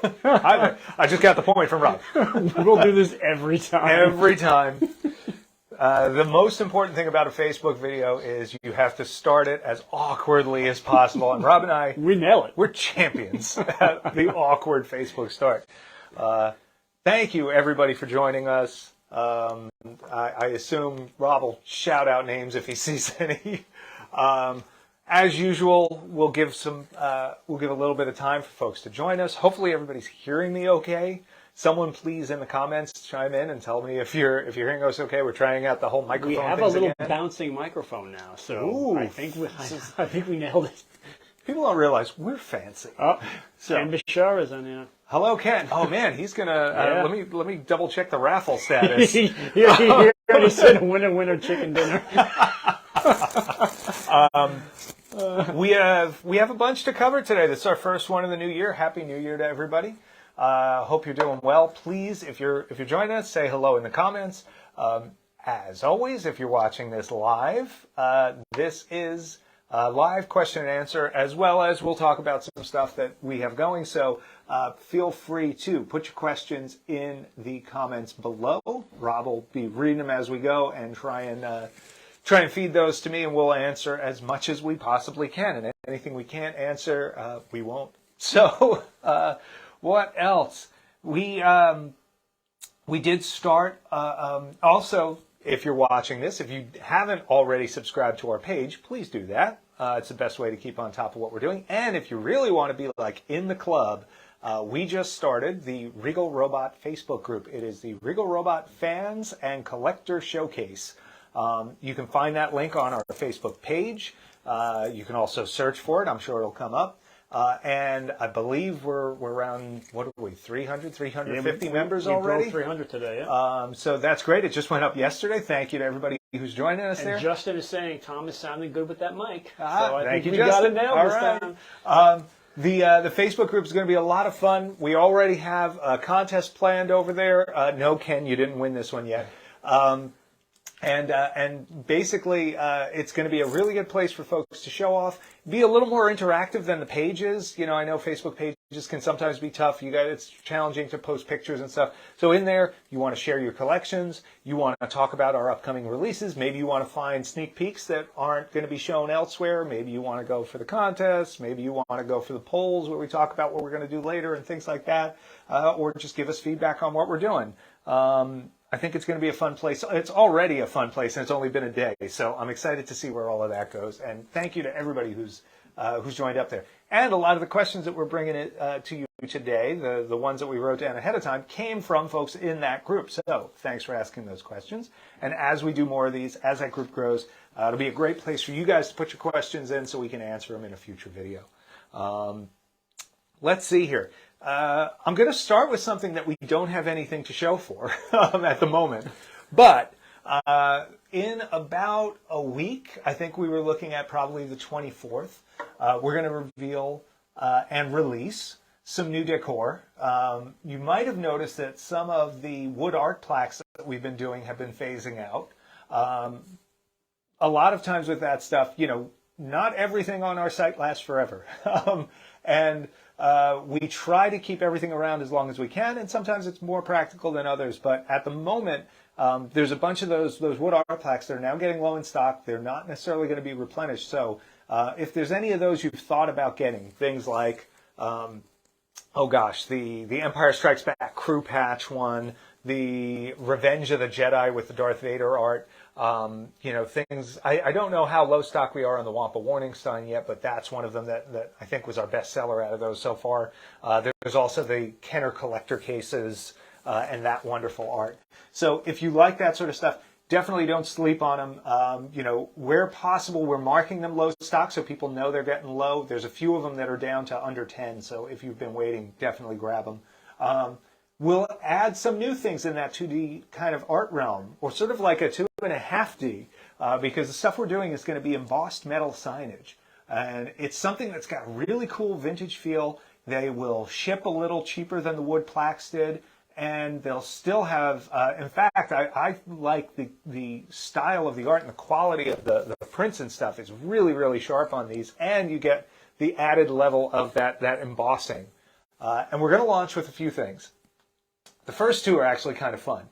I just got the point from Rob. We'll do this every time. Every time. The most important thing about a Facebook video is you have to start it as awkwardly as possible. And Rob and I, We nail it. we're champions at the awkward Facebook start. Thank you, everybody, for joining us. I assume Rob will shout out names if he sees any. As usual, we'll give a little bit of time for folks to join us. Hopefully, everybody's hearing me okay. Someone please in the comments chime in and tell me if you're hearing us okay. We're trying out the whole microphone. We have a little bouncing microphone now, so Ooh. I think we nailed it. People don't realize we're fancy. Oh, So- Ken Bashar is on here. Hello, Ken. Oh man, he's gonna. Yeah. Let me double check the raffle status. He already said winner chicken dinner. We have a bunch to cover today. This is our first one of the new year. Happy New Year to everybody. Hope you're doing well. Please, if you're joining us, say hello in the comments. As always, if you're watching this live, this is live question and answer, as well as we'll talk about some stuff that we have going. So feel free to put your questions in the comments below. Rob will be reading them as we go and try and feed those to me, and we'll answer as much as we possibly can. And anything we can't answer, we won't. So what else? We did start. Also, if you're watching this, if you haven't already subscribed to our page, please do that. It's the best way to keep on top of what we're doing. And if you really want to be like in the club, we just started the Regal Robot Facebook group. It is the Regal Robot Fans and Collector Showcase. You can find that link on our Facebook page. You can also search for it. I'm sure it'll come up. And I believe we're around, what are we, 300, 350 members already? We broke 300 today, yeah. So that's great. It just went up yesterday. Thank you to everybody who's joining us there. And Justin is saying Tom is sounding good with that mic. So I thank think you, we got it Justin. nailed All this right. time. The Facebook group is going to be a lot of fun. We already have a contest planned over there. No, Ken, you didn't win this one yet. And basically, it's going to be a really good place for folks to show off. Be a little more interactive than the pages. You know, I know Facebook pages can sometimes be tough. It's challenging to post pictures and stuff. So in there, you want to share your collections. You want to talk about our upcoming releases. Maybe you want to find sneak peeks that aren't going to be shown elsewhere. Maybe you want to go for the contests. Maybe you want to go for the polls where we talk about what we're going to do later and things like that. Or just give us feedback on what we're doing. I think it's going to be a fun place. It's already a fun place, and it's only been a day. So I'm excited to see where all of that goes. And thank you to everybody who's joined up there. And a lot of the questions that we're bringing to you today, the ones that we wrote down ahead of time, came from folks in that group. So thanks for asking those questions. And as we do more of these, as that group grows, it'll be a great place for you guys to put your questions in so we can answer them in a future video. Let's see here. I'm going to start with something that we don't have anything to show for at the moment. But in about a week, I think we were looking at probably the 24th, we're going to reveal and release some new decor. You might have noticed that some of the wood art plaques that we've been doing have been phasing out. A lot of times with that stuff, not everything on our site lasts forever. We try to keep everything around as long as we can, and sometimes it's more practical than others. But at the moment, there's a bunch of those wood art plaques that are now getting low in stock. They're not necessarily going to be replenished. So if there's any of those you've thought about getting, things like, the Empire Strikes Back crew patch one, the Revenge of the Jedi with the Darth Vader art, things. I don't know how low stock we are on the Wampa Warning Sign yet, but that's one of them that I think was our best seller out of those so far. There's also the Kenner collector cases and that wonderful art. So if you like that sort of stuff, definitely don't sleep on them. Where possible, we're marking them low stock so people know they're getting low. There's a few of them that are down to under 10, so if you've been waiting, definitely grab them. We'll add some new things in that 2D kind of art realm, or sort of like a 2.5D, because the stuff we're doing is going to be embossed metal signage. And it's something that's got a really cool vintage feel. They will ship a little cheaper than the wood plaques did, and they'll still have, in fact, I like the style of the art and the quality of the prints and stuff is really, really sharp on these, and you get the added level of that embossing. And we're going to launch with a few things. The first two are actually kind of fun.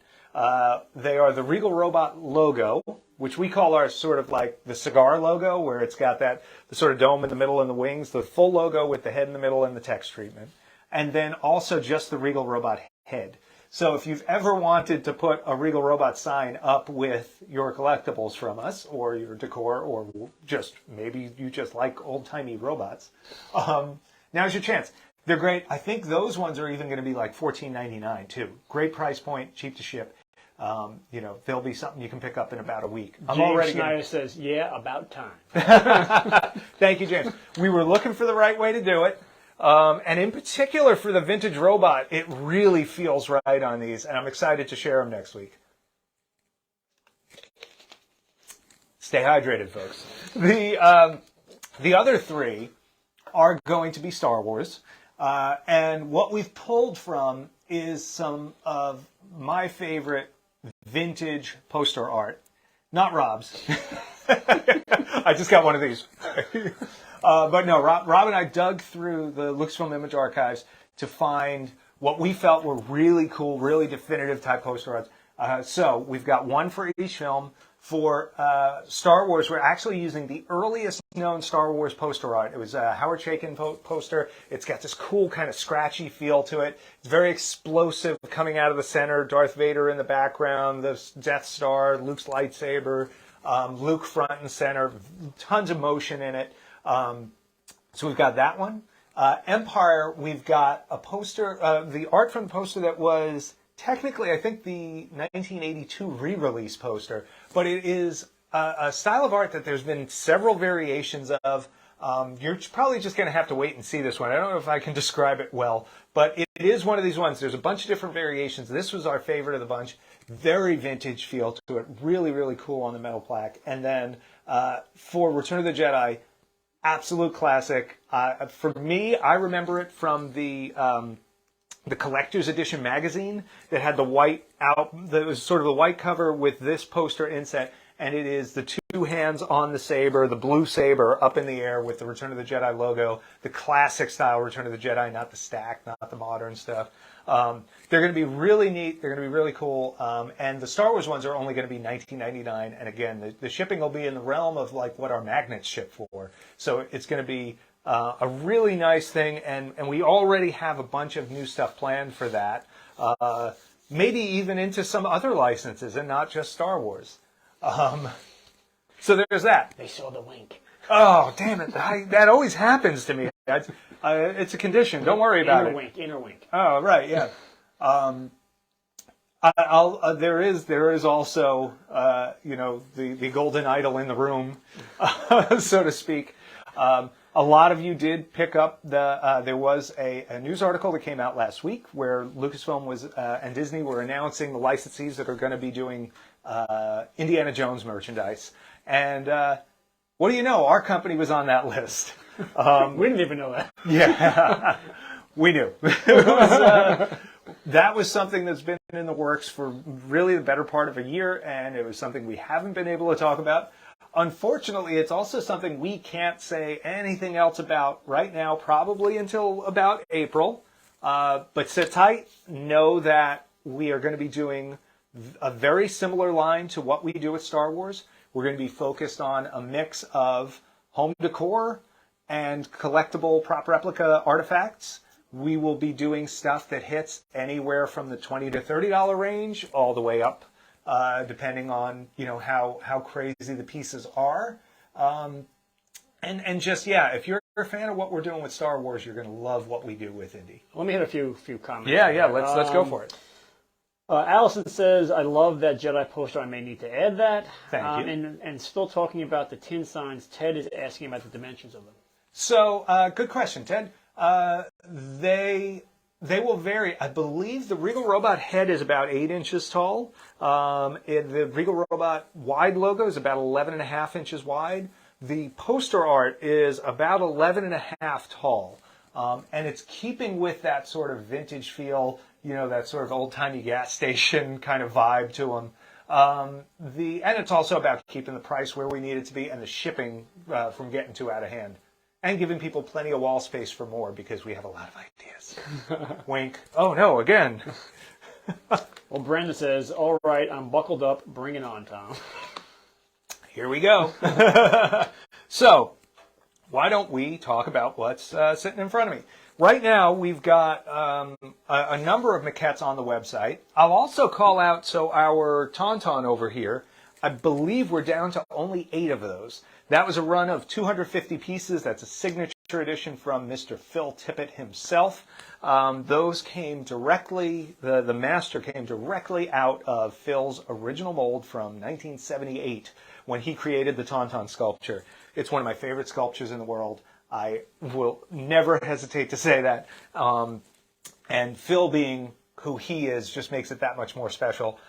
They are the Regal Robot logo, which we call our sort of like the cigar logo, where it's got the sort of dome in the middle and the wings, the full logo with the head in the middle and the text treatment. And then also just the Regal Robot head. So if you've ever wanted to put a Regal Robot sign up with your collectibles from us, or your decor, or just maybe you just like old-timey robots, now's your chance. They're great. I think those ones are even going to be like $14.99 too. Great price point, cheap to ship. They'll be something you can pick up in about a week. James Snyder says, yeah, about time. Thank you, James. We were looking for the right way to do it. And in particular for the vintage robot, it really feels right on these, and I'm excited to share them next week. Stay hydrated, folks. The other three are going to be Star Wars. And what we've pulled from is some of my favorite vintage poster art. Not Rob's. I just got one of these. But no, Rob and I dug through the Lucasfilm Image Archives to find what we felt were really cool, really definitive type poster arts. So we've got one for each film. For Star Wars, we're actually using the earliest known Star Wars poster art. It was a Howard Chaykin poster. It's got this cool kind of scratchy feel to it. It's very explosive coming out of the center. Darth Vader in the background, the Death Star, Luke's lightsaber, Luke front and center, tons of motion in it. So we've got that one. Empire, we've got a poster, the art from the poster that was technically, I think, the 1982 re-release poster, but it is a style of art that there's been several variations of. You're probably just going to have to wait and see this one. I don't know if I can describe it well, but it is one of these ones. There's a bunch of different variations. This was our favorite of the bunch. Very vintage feel to it. Really, really cool on the metal plaque. And then for Return of the Jedi, absolute classic. For me, I remember it from the collector's edition magazine that had the white that was sort of the white cover with this poster inset, and it is the two hands on the saber, the blue saber up in the air with the Return of the Jedi logo, the classic style Return of the Jedi, not the stack, not the modern stuff. They're going to be really neat. They're going to be really cool. And the Star Wars ones are only going to be $19.99. And again, the shipping will be in the realm of like what our magnets ship for. So it's going to be a really nice thing. And we already have a bunch of new stuff planned for that. Maybe even into some other licenses and not just Star Wars. So there's that. They saw the wink. Oh, damn it. That always happens to me. It's a condition. Don't worry about it. Inner wink. Oh, right, yeah. There is also, the golden idol in the room, so to speak. A lot of you did pick up there was a news article that came out last week where Lucasfilm and Disney were announcing the licensees that are going to be doing Indiana Jones merchandise. And what do you know? Our company was on that list. We didn't even know that. Yeah, we knew. That was something that's been in the works for really the better part of a year, and it was something we haven't been able to talk about. Unfortunately, it's also something we can't say anything else about right now, probably until about April. But sit tight. Know that we are going to be doing a very similar line to what we do at Star Wars. We're going to be focused on a mix of home decor and collectible prop replica artifacts. We will be doing stuff that hits anywhere from the $20 to $30 range all the way up, depending on how crazy the pieces are. And just, if you're a fan of what we're doing with Star Wars, you're going to love what we do with Indy. Let me hit a few comments. Yeah, let's go for it. Allison says, I love that Jedi poster. I may need to add that. Thank you. And still talking about the tin signs, Ted is asking about the dimensions of them. So, good question, Ted. They will vary. I believe the Regal Robot head is about 8 inches tall. The Regal Robot wide logo is about 11.5 inches wide. The poster art is about 11.5 tall. And it's keeping with that sort of vintage feel, that sort of old-timey gas station kind of vibe to them. And it's also about keeping the price where we need it to be and the shipping from getting too out of hand. And giving people plenty of wall space for more because we have a lot of ideas. Wink. Oh, no, again. Well, Brandon says, all right, I'm buckled up. Bring it on, Tom. Here we go. So, why don't we talk about what's sitting in front of me? Right now, we've got a number of maquettes on the website. I'll also call out, so our Tauntaun over here, I believe we're down to only 8 of those. That was a run of 250 pieces. That's a signature edition from Mr. Phil Tippett himself. Those came directly, the master came directly out of Phil's original mold from 1978 when he created the Tauntaun sculpture. It's one of my favorite sculptures in the world. I will never hesitate to say that. And Phil being who he is just makes it that much more special.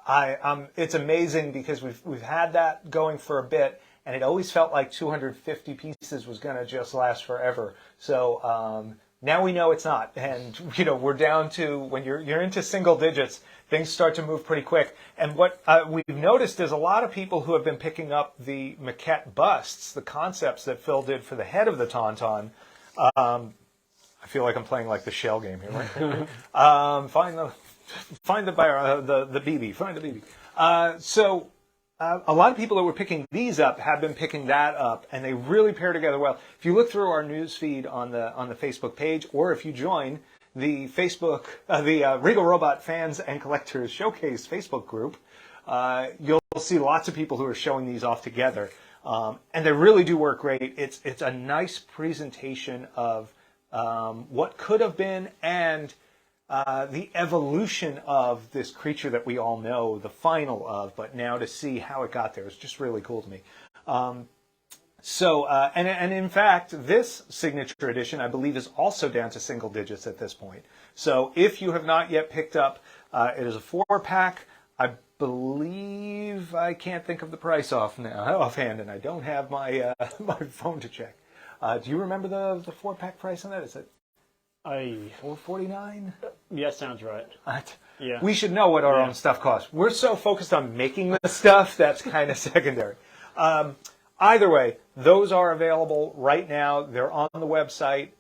It's amazing because we've had that going for a bit, and it always felt like 250 pieces was going to just last forever. So now we know it's not, and we're down to, when you're into single digits, things start to move pretty quick. And what we've noticed is a lot of people who have been picking up the maquette busts, the concepts that Phil did for the head of the Tauntaun. I feel like I'm playing like the shell game here, right? Find the BB. Find the BB. So a lot of people that were picking these up have been picking that up, and they really pair together well. If you look through our news feed on the Facebook page, or if you join the Facebook, the Regal Robot Fans and Collectors Showcase Facebook group, you'll see lots of people who are showing these off together, and they really do work great. It's a nice presentation of what could have been, and the evolution of this creature that we all know, the final of, but now to see how it got there is just really cool to me. And in fact, this signature edition, I believe, is also down to single digits at this point. So if you have not yet picked up, it is a 4-pack. I believe, I can't think of the price offhand, and I don't have my my phone to check. Do you remember the 4-pack price on that? Is it $4.49? Yeah, sounds right. Yeah. We should know what our own stuff costs. We're so focused on making the stuff, that's kind of secondary. Either way, those are available right now. They're on the website.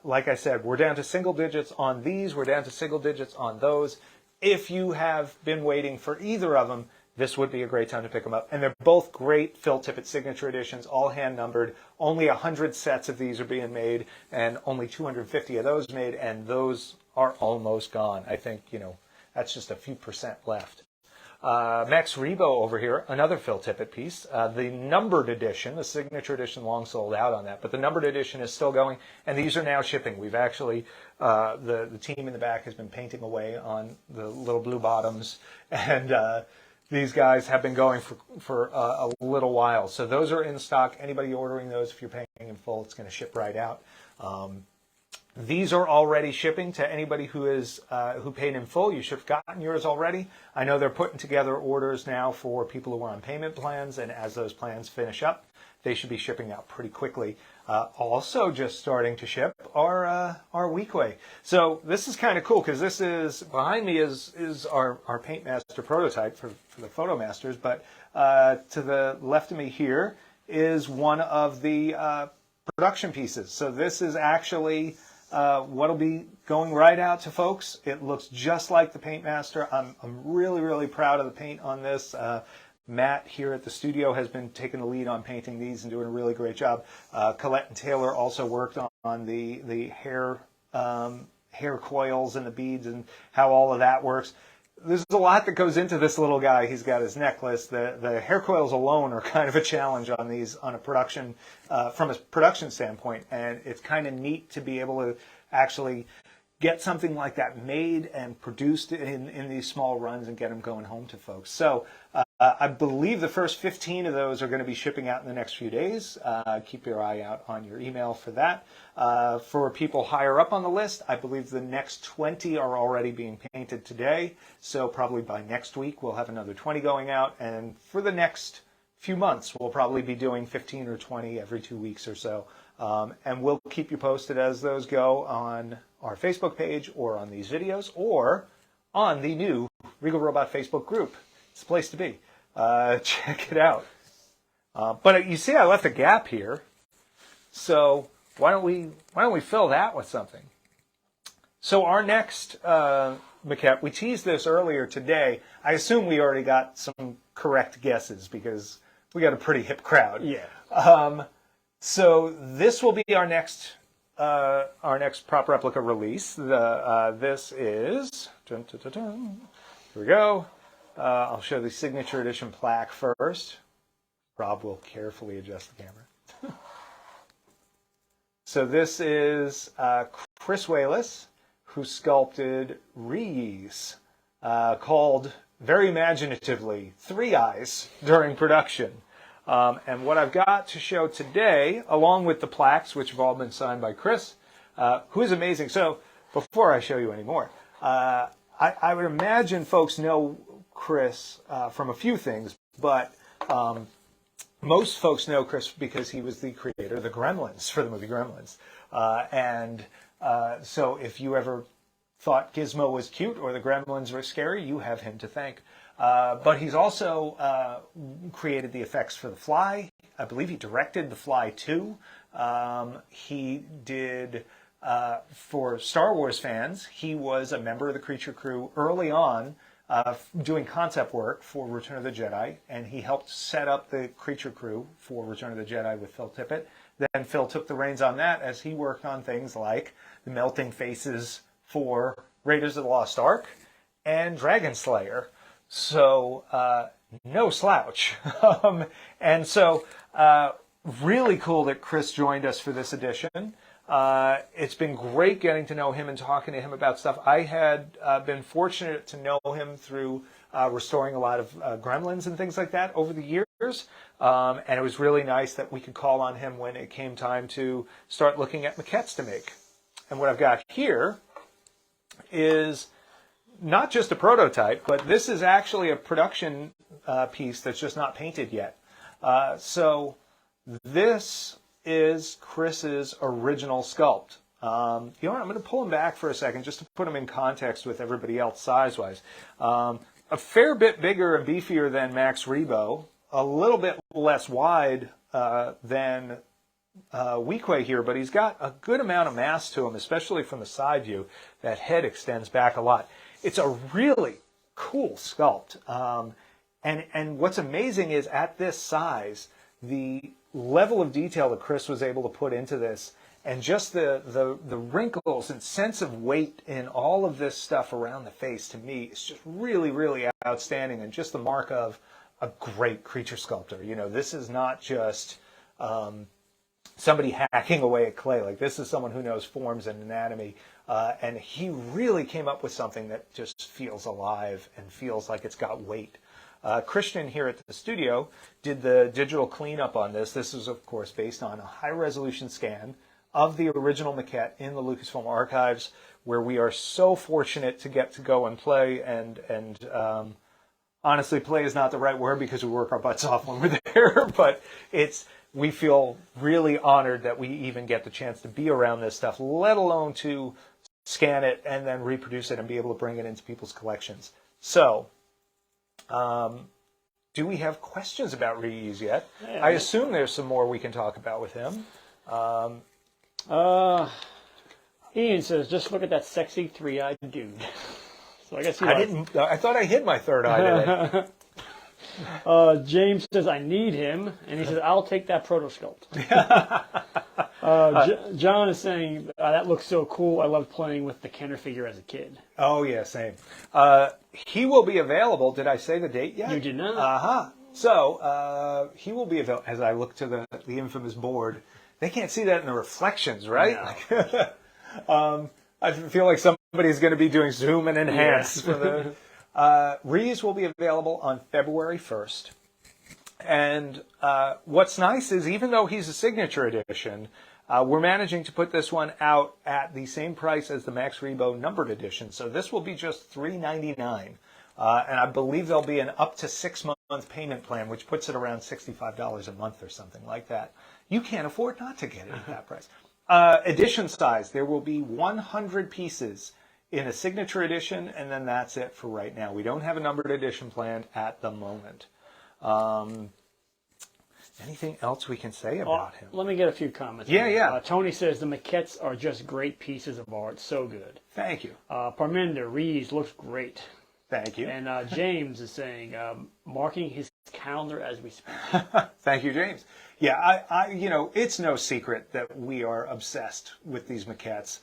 Like I said, we're down to single digits on these. We're down to single digits on those. If you have been waiting for either of them, this would be a great time to pick them up. And they're both great Phil Tippett signature editions, all hand-numbered. Only 100 sets of these are being made, and only 250 of those made, and those are almost gone. I think, that's just a few percent left. Max Rebo over here, another Phil Tippett piece. The numbered edition, the signature edition, long sold out on that, but the numbered edition is still going, and these are now shipping. We've actually, the team in the back has been painting away on the little blue bottoms, and these guys have been going for a little while. So those are in stock. Anybody ordering those, if you're paying in full, it's going to ship right out. These are already shipping to anybody who paid in full. You should have gotten yours already. I know they're putting together orders now for people who are on payment plans, and as those plans finish up, they should be shipping out pretty quickly. Also just starting to ship our Weequay. So this is kind of cool because this is, behind me is our Paintmaster prototype for the Photo Masters, but to the left of me here is one of the production pieces. So this is actually what'll be going right out to folks. It looks just like the Paintmaster. I'm really, really proud of the paint on this. Matt here at the studio has been taking the lead on painting these and doing a really great job. Colette and Taylor also worked on the hair coils and the beads and how all of that works. There's a lot that goes into this little guy. He's got his necklace. The hair coils alone are kind of a challenge on these on a production from a production standpoint, and it's kind of neat to be able to actually get something like that made and produced in these small runs and get them going home to folks. So I believe the first 15 of those are going to be shipping out in the next few days. Keep your eye out on your email for that. For people higher up on the list, I believe the next 20 are already being painted today. So probably by next week, we'll have another 20 going out. And for the next few months, we'll probably be doing 15 or 20 every 2 weeks or so. And we'll keep you posted as those go on our Facebook page or on these videos or on the new Regal Robot Facebook group. It's the place to be. Check it out. But you see I left a gap here. So why don't we fill that with something? So our next maquette, we teased this earlier today. I assume we already got some correct guesses because we got a pretty hip crowd. Yeah. So this will be our next prop replica release. This is, dun, dun, dun, dun. Here we go. I'll show the signature edition plaque first. Rob will carefully adjust the camera. So this is Chris Wayless, who sculpted Ree-Yees, called very imaginatively 3 Eyes during production. And what I've got to show today, along with the plaques, which have all been signed by Chris, who is amazing. So before I show you any more, I would imagine folks know Chris from a few things, but most folks know Chris because he was the creator of the Gremlins for the movie Gremlins. So if you ever thought Gizmo was cute or the Gremlins were scary, you have him to thank. But he's also created the effects for The Fly. I believe he directed The Fly 2. He did, for Star Wars fans, he was a member of the Creature Crew early on, doing concept work for Return of the Jedi, and he helped set up the Creature Crew for Return of the Jedi with Phil Tippett. Then Phil took the reins on that as he worked on things like the melting faces for Raiders of the Lost Ark and Dragon Slayer. So, no slouch. And so, really cool that Chris joined us for this edition. It's been great getting to know him and talking to him about stuff. I had been fortunate to know him through restoring a lot of Gremlins and things like that over the years. And it was really nice that we could call on him when it came time to start looking at maquettes to make. And what I've got here is not just a prototype, but this is actually a production piece that's just not painted yet. So this is Chris's original sculpt. You know what? I'm going to pull him back for a second just to put him in context with everybody else size-wise. A fair bit bigger and beefier than Max Rebo, a little bit less wide than Weequay here, but he's got a good amount of mass to him, especially from the side view. That head extends back a lot. It's a really cool sculpt. And what's amazing is at this size, the level of detail that Chris was able to put into this, and just the wrinkles and sense of weight in all of this stuff around the face, to me, is just really, really outstanding, and just the mark of a great creature sculptor. You know, this is not just somebody hacking away at clay. Like, this is someone who knows forms and anatomy, and he really came up with something that just feels alive and feels like it's got weight. Christian here at the studio did the digital cleanup on this. This is, of course, based on a high-resolution scan of the original maquette in the Lucasfilm archives, where we are so fortunate to get to go and play. And honestly, play is not the right word because we work our butts off when we're there, but we feel really honored that we even get the chance to be around this stuff, let alone to scan it and then reproduce it and be able to bring it into people's collections. So, do we have questions about Ree-Yees yet? Yeah, I assume there's some more we can talk about with him. Ian says, just look at that sexy 3-eyed dude. So I guess I thought I hid my third eye today. James says, I need him. And he says, I'll take that proto-sculpt. John is saying, that looks so cool. I loved playing with the Kenner figure as a kid. Oh, yeah, same. He will be available. Did I say the date yet? You did not. So, he will be available. As I look to the infamous board, they can't see that in the reflections, right? No. I feel like somebody's going to be doing zoom and enhance. Yes. Reese will be available on February 1st. And what's nice is, even though he's a signature edition, we're managing to put this one out at the same price as the Max Rebo numbered edition. So this will be just $3.99. And I believe there'll be an up to 6-month payment plan, which puts it around $65 a month or something like that. You can't afford not to get it at that price. Edition size, there will be 100 pieces in a signature edition, and then that's it for right now. We don't have a numbered edition planned at the moment. anything else we can say about him? Let me get a few comments. Yeah. Tony says the maquettes are just great pieces of art. So good. Thank you. Parminder, Reese looks great. Thank you. And James is saying, marking his calendar as we speak. Thank you, James. Yeah, it's no secret that we are obsessed with these maquettes.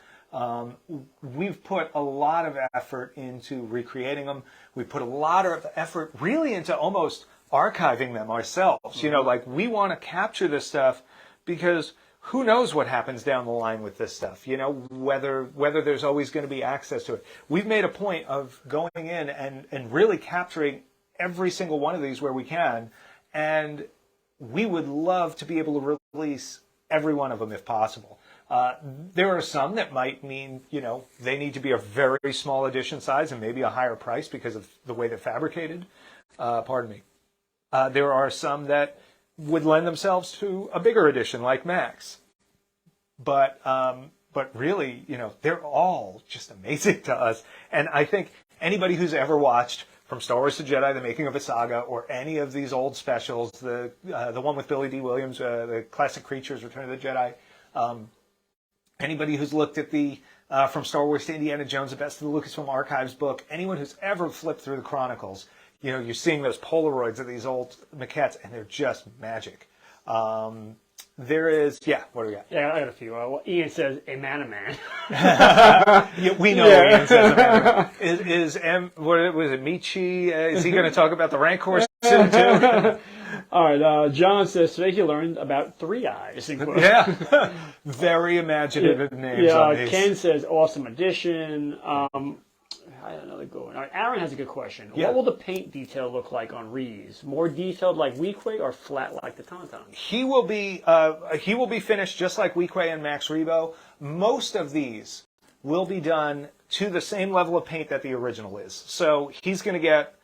We've put a lot of effort into recreating them. We put a lot of effort really into almost archiving them ourselves. Mm-hmm. We want to capture this stuff because who knows what happens down the line with this stuff, whether there's always going to be access to it. We've made a point of going in and really capturing every single one of these where we can, and we would love to be able to release every one of them if possible. There are some that might mean, they need to be a very small edition size and maybe a higher price because of the way they're fabricated. Pardon me. There are some that would lend themselves to a bigger edition like Max. But really, they're all just amazing to us. And I think anybody who's ever watched From Star Wars to Jedi, The Making of a Saga, or any of these old specials, the one with Billy D. Williams, the Classic Creatures, Return of the Jedi, anybody who's looked at the From Star Wars to Indiana Jones, the Best of the Lucasfilm Archives book, anyone who's ever flipped through the Chronicles, you're seeing those Polaroids of these old maquettes, and they're just magic. There is, what do we got? Yeah, I got a few. Ian says, a man. We know Ian says a man. What was it, Michi? Is he going to talk about the Rancor soon, too? All right, John says, today he learned about Three Eyes. Yeah. Very imaginative names on these. Ken says, awesome addition. I had another good one. All right, Aaron has a good question. Yeah. What will the paint detail look like on Ree-Yees? More detailed like Weequay or flat like the Tauntaun? He will be finished just like Weequay and Max Rebo. Most of these will be done to the same level of paint that the original is. So he's going to get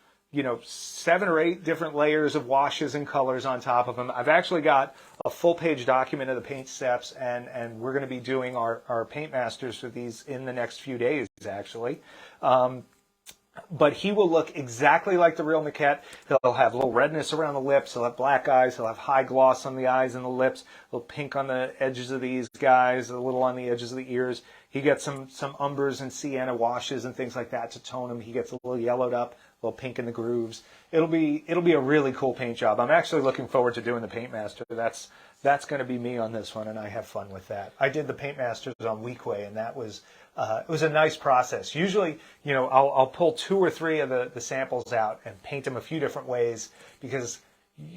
7 or 8 different layers of washes and colors on top of them. I've actually got a full-page document of the paint steps, and we're going to be doing our paint masters for these in the next few days, actually. But he will look exactly like the real maquette. He'll have a little redness around the lips. He'll have black eyes. He'll have high gloss on the eyes and the lips. A little pink on the edges of these guys. A little on the edges of the ears. He gets some umbers and sienna washes and things like that to tone him. He gets a little yellowed up, a little pink in the grooves. It'll be a really cool paint job. I'm actually looking forward to doing the paint master. That's going to be me on this one, and I have fun with that. I did the paint masters on Weequay, and that was it was a nice process. Usually, I'll pull 2 or 3 of the samples out and paint them a few different ways, because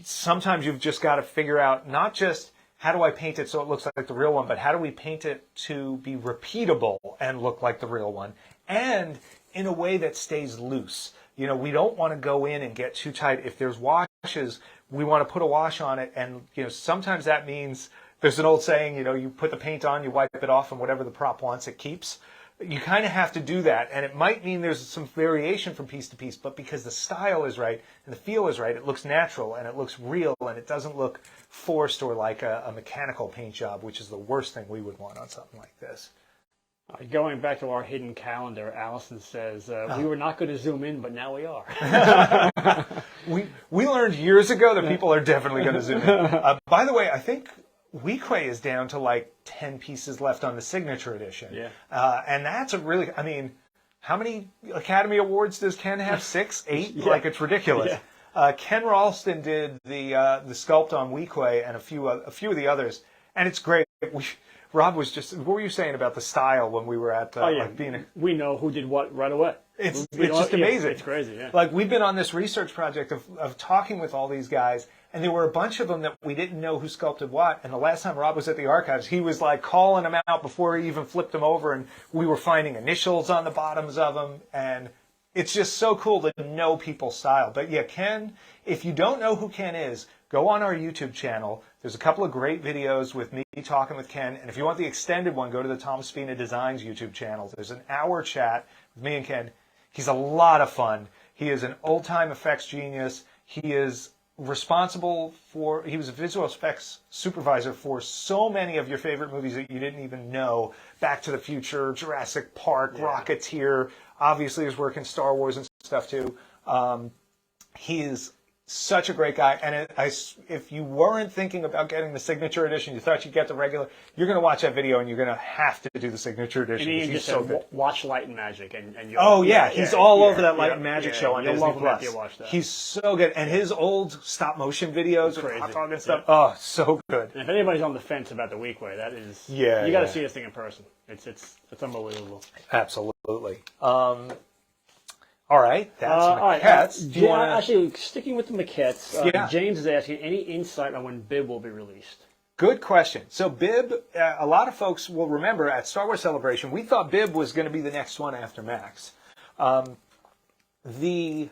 sometimes you've just got to figure out not just how do I paint it so it looks like the real one, but how do we paint it to be repeatable and look like the real one, and in a way that stays loose. We don't want to go in and get too tight. If there's washes, we want to put a wash on it, and sometimes that means, there's an old saying, you put the paint on, you wipe it off, and whatever the prop wants, it keeps. You kind of have to do that, and it might mean there's some variation from piece to piece, but because the style is right and the feel is right, it looks natural and it looks real, and it doesn't look forced or like a mechanical paint job, which is the worst thing we would want on something like this. Going back to our hidden calendar, Allison says, we were not going to zoom in, but now we are. We learned years ago that people are definitely going to zoom in. By the way, I think Weequay is down to like 10 pieces left on the signature edition. Yeah. And that's how many Academy Awards does Ken have? 6, 8? Yeah. Like, it's ridiculous. Yeah. Ken Ralston did the sculpt on Weequay and a few of the others, and it's great. Rob was just, what were you saying about the style when we were at we know who did what right away. It's just amazing. It's crazy, yeah. Like, we've been on this research project of talking with all these guys, and there were a bunch of them that we didn't know who sculpted what, and the last time Rob was at the archives, he was like calling them out before he even flipped them over, and we were finding initials on the bottoms of them, and it's just so cool to know people's style. But yeah, Ken, if you don't know who Ken is, go on our YouTube channel. There's a couple of great videos with me talking with Ken. And if you want the extended one, go to the Tom Spina Designs YouTube channel. There's an hour chat with me and Ken. He's a lot of fun. He is an old-time effects genius. He is responsible for, he was a visual effects supervisor for so many of your favorite movies that you didn't even know. Back to the Future, Jurassic Park, Rocketeer. Obviously, his work in Star Wars and stuff too. He is Such a great guy. And if you weren't thinking about getting the signature edition, you thought you'd get the regular, you're going to watch that video and you're going to have to do the signature edition. And he he's just so said, good. watch Light and Magic. And you'll, oh, yeah. He's all over that Light and Magic show on you'll Disney+. love him after you watch that. He's so good. And his old stop-motion videos with hot dog and stuff, so good. And if anybody's on the fence about the Weekway, that is... Yeah, you got to see this thing in person. It's unbelievable. Absolutely. All right, that's Maquettes. Do you want actually, sticking with the Maquettes, James is asking, any insight on when Bib will be released? Good question. So Bib, a lot of folks will remember at Star Wars Celebration, we thought Bib was going to be the next one after Max. The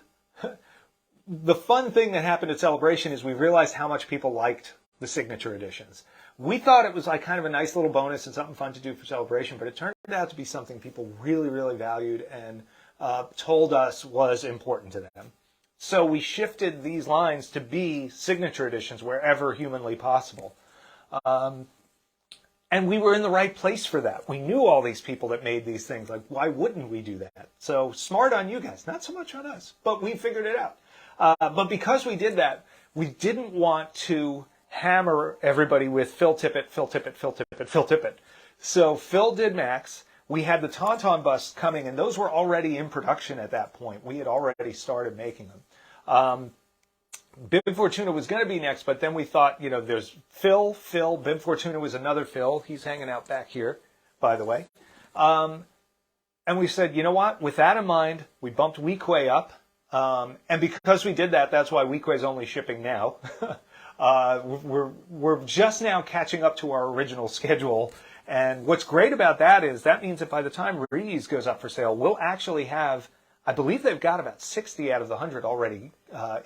fun thing that happened at Celebration is we realized how much people liked the signature editions. We thought it was like kind of a nice little bonus and something fun to do for Celebration, but it turned out to be something people really, really valued and told us was important to them. So we shifted these lines to be signature editions wherever humanly possible. And we were in the right place for that. We knew all these people that made these things. Like, why wouldn't we do that? So smart on you guys. Not so much on us, but we figured it out. But because we did that, we didn't want to hammer everybody with Phil Tippett, Phil Tippett, Phil Tippett, Phil Tippett. So Phil did Max. We had the Tauntaun busts coming, and those were already in production at that point. We had already started making them. Bib Fortuna was going to be next, but then we thought, there's Phil. Bib Fortuna was another Phil. He's hanging out back here, by the way. And we said, you know what? With that in mind, we bumped Weekway up. And because we did that, that's why Weekway's only shipping now. We're just now catching up to our original schedule. And what's great about that is that means that by the time Ree-Yees goes up for sale, we'll actually have, I believe they've got about 60 out of the 100 already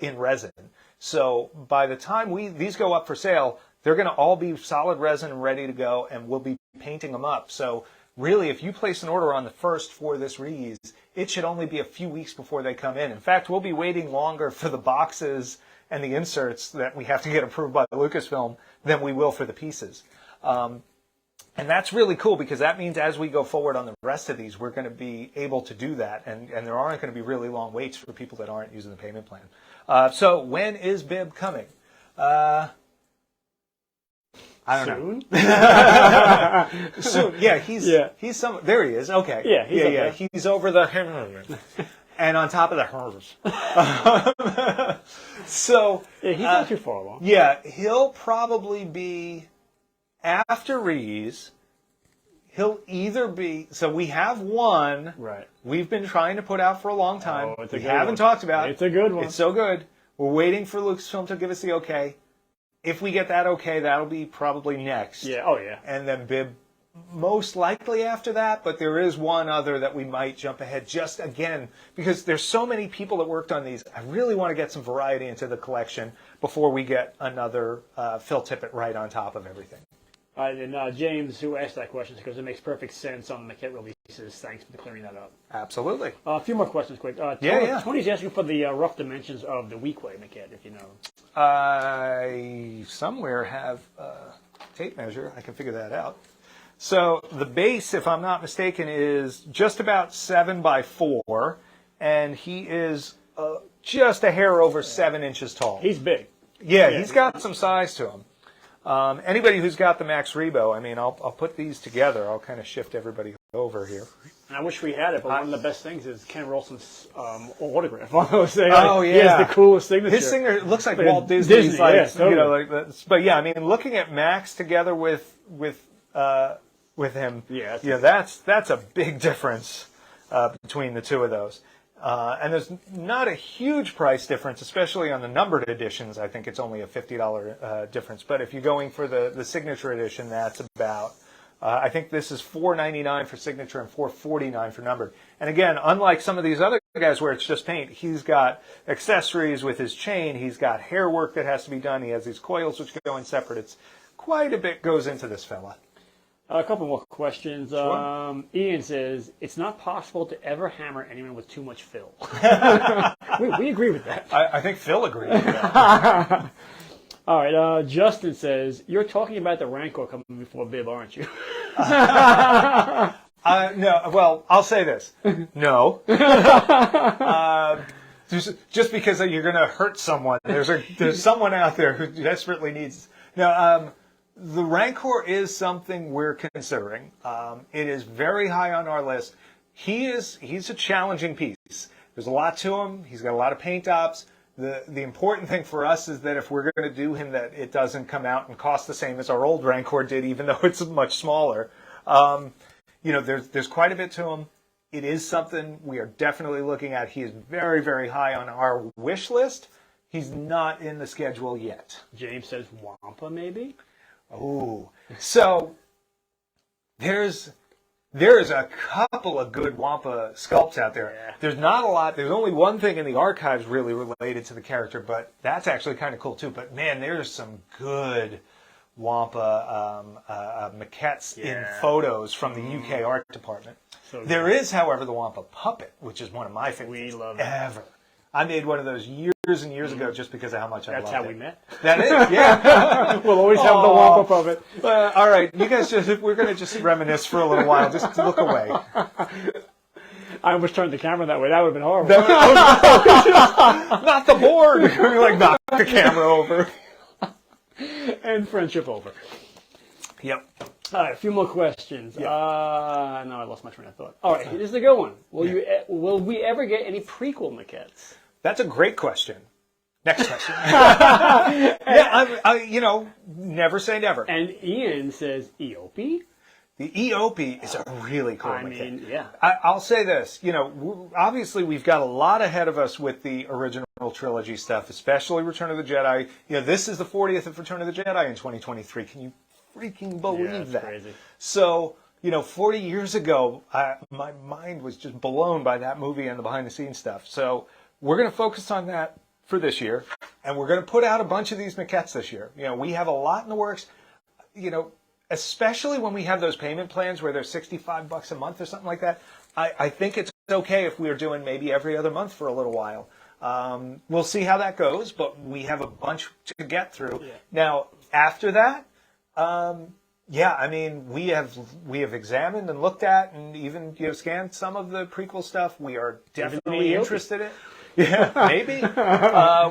in resin. So by the time these go up for sale, they're going to all be solid resin and ready to go, and we'll be painting them up. So really, if you place an order on the 1st for this Ree-Yees, it should only be a few weeks before they come in. In fact, we'll be waiting longer for the boxes and the inserts that we have to get approved by Lucasfilm than we will for the pieces. And that's really cool because that means as we go forward on the rest of these, we're going to be able to do that. And there aren't going to be really long waits for people that aren't using the payment plan. So when is Bib coming? I don't know. Soon. Yeah, he's there he is. Okay. Yeah, he's over the and on top of the hers. So he's not too far along. Yeah, he'll probably be after Reese. He'll either be, so we have one we've been trying to put out for a long time. We haven't talked about it. It's a good one. It's so good. We're waiting for Lucasfilm to give us the okay. If we get that okay, that'll be probably next. Yeah, oh yeah. And then Bib most likely after that, but there is one other that we might jump ahead just again because there's so many people that worked on these. I really want to get some variety into the collection before we get another Phil Tippett right on top of everything. And James, who asked that question, because it makes perfect sense on the Maquette releases. Thanks for clearing that up. Absolutely. A few more questions quick. Tony's asking for the rough dimensions of the Weekway Maquette, if you know. I somewhere have a tape measure. I can figure that out. So the base, if I'm not mistaken, is just about 7 by 4, and he is just a hair over 7 inches tall. He's big. Yeah, he's got some size to him. Anybody who's got the Max Rebo, I mean, I'll put these together. I'll kind of shift everybody over here. And I wish we had it, but one of the best things is Ken Rolson's autograph on those things. Oh, yeah. He has the coolest signature. His signature looks like Walt Disney's, totally. But yeah, I mean, looking at Max together with him, that's a big difference between the two of those. And there's not a huge price difference, especially on the numbered editions. I think it's only a $50 difference. But if you're going for the signature edition, that's about, I think this is $4.99 for signature and $4.49 for numbered. And again, unlike some of these other guys where it's just paint, he's got accessories with his chain. He's got hair work that has to be done. He has these coils which go in separate. It's quite a bit goes into this fella. A couple more questions. Sure. Ian says, it's not possible to ever hammer anyone with too much fill. we agree with that. I think Phil agreed with that. All right. Justin says, you're talking about the Rancor coming before Bib, aren't you? No. Well, I'll say this. No. just because you're going to hurt someone. There's someone out there who desperately needs. Now, the Rancor is something we're considering. It is very high on our list. He's a challenging piece. There's a lot to him. He's got a lot of paint ops. The important thing for us is that if we're going to do him, that it doesn't come out and cost the same as our old Rancor did, even though it's much smaller. There's quite a bit to him. It is something we are definitely looking at. He is very, very high on our wish list. He's not in the schedule yet. James says Wampa, maybe? Oh, so there is a couple of good Wampa sculpts out there. Yeah. There's not a lot. There's only one thing in the archives really related to the character, but that's actually kind of cool too. But man, there's some good Wampa maquettes in photos from the UK art department. So there is, however, the Wampa puppet, which is one of my favorites ever. I made one of those years and years ago just because of how much I loved it. That's how we met. That is, yeah. We'll always have the Wampa puppet. All right, you guys we're going to just reminice for a little while. Just look away. I almost turned the camera that way. That would have been horrible. Not the board. Like, knock the camera over. And friendship over. Yep. All right, a few more questions. Yep. No, I lost my train of thought. All right, here's the good one. Will we ever get any prequel maquettes? That's a great question. Next question. Yeah, never say never. And Ian says EOP. The EOP is a really cool maquette. mean, yeah. I'll say this. Obviously we've got a lot ahead of us with the original trilogy stuff, especially Return of the Jedi. This is the 40th of Return of the Jedi in 2023. Can you freaking believe that? Crazy. So, 40 years ago, my mind was just blown by that movie and the behind-the-scenes stuff. So we're going to focus on that for this year, and we're going to put out a bunch of these maquettes this year. We have a lot in the works, especially when we have those payment plans where they're $65 a month or something like that. I think it's okay if we're doing maybe every other month for a little while. We'll see how that goes, but we have a bunch to get through. Yeah. Now, after that, we have examined and looked at and even scanned some of the prequel stuff. We are definitely interested in it. Yeah, maybe.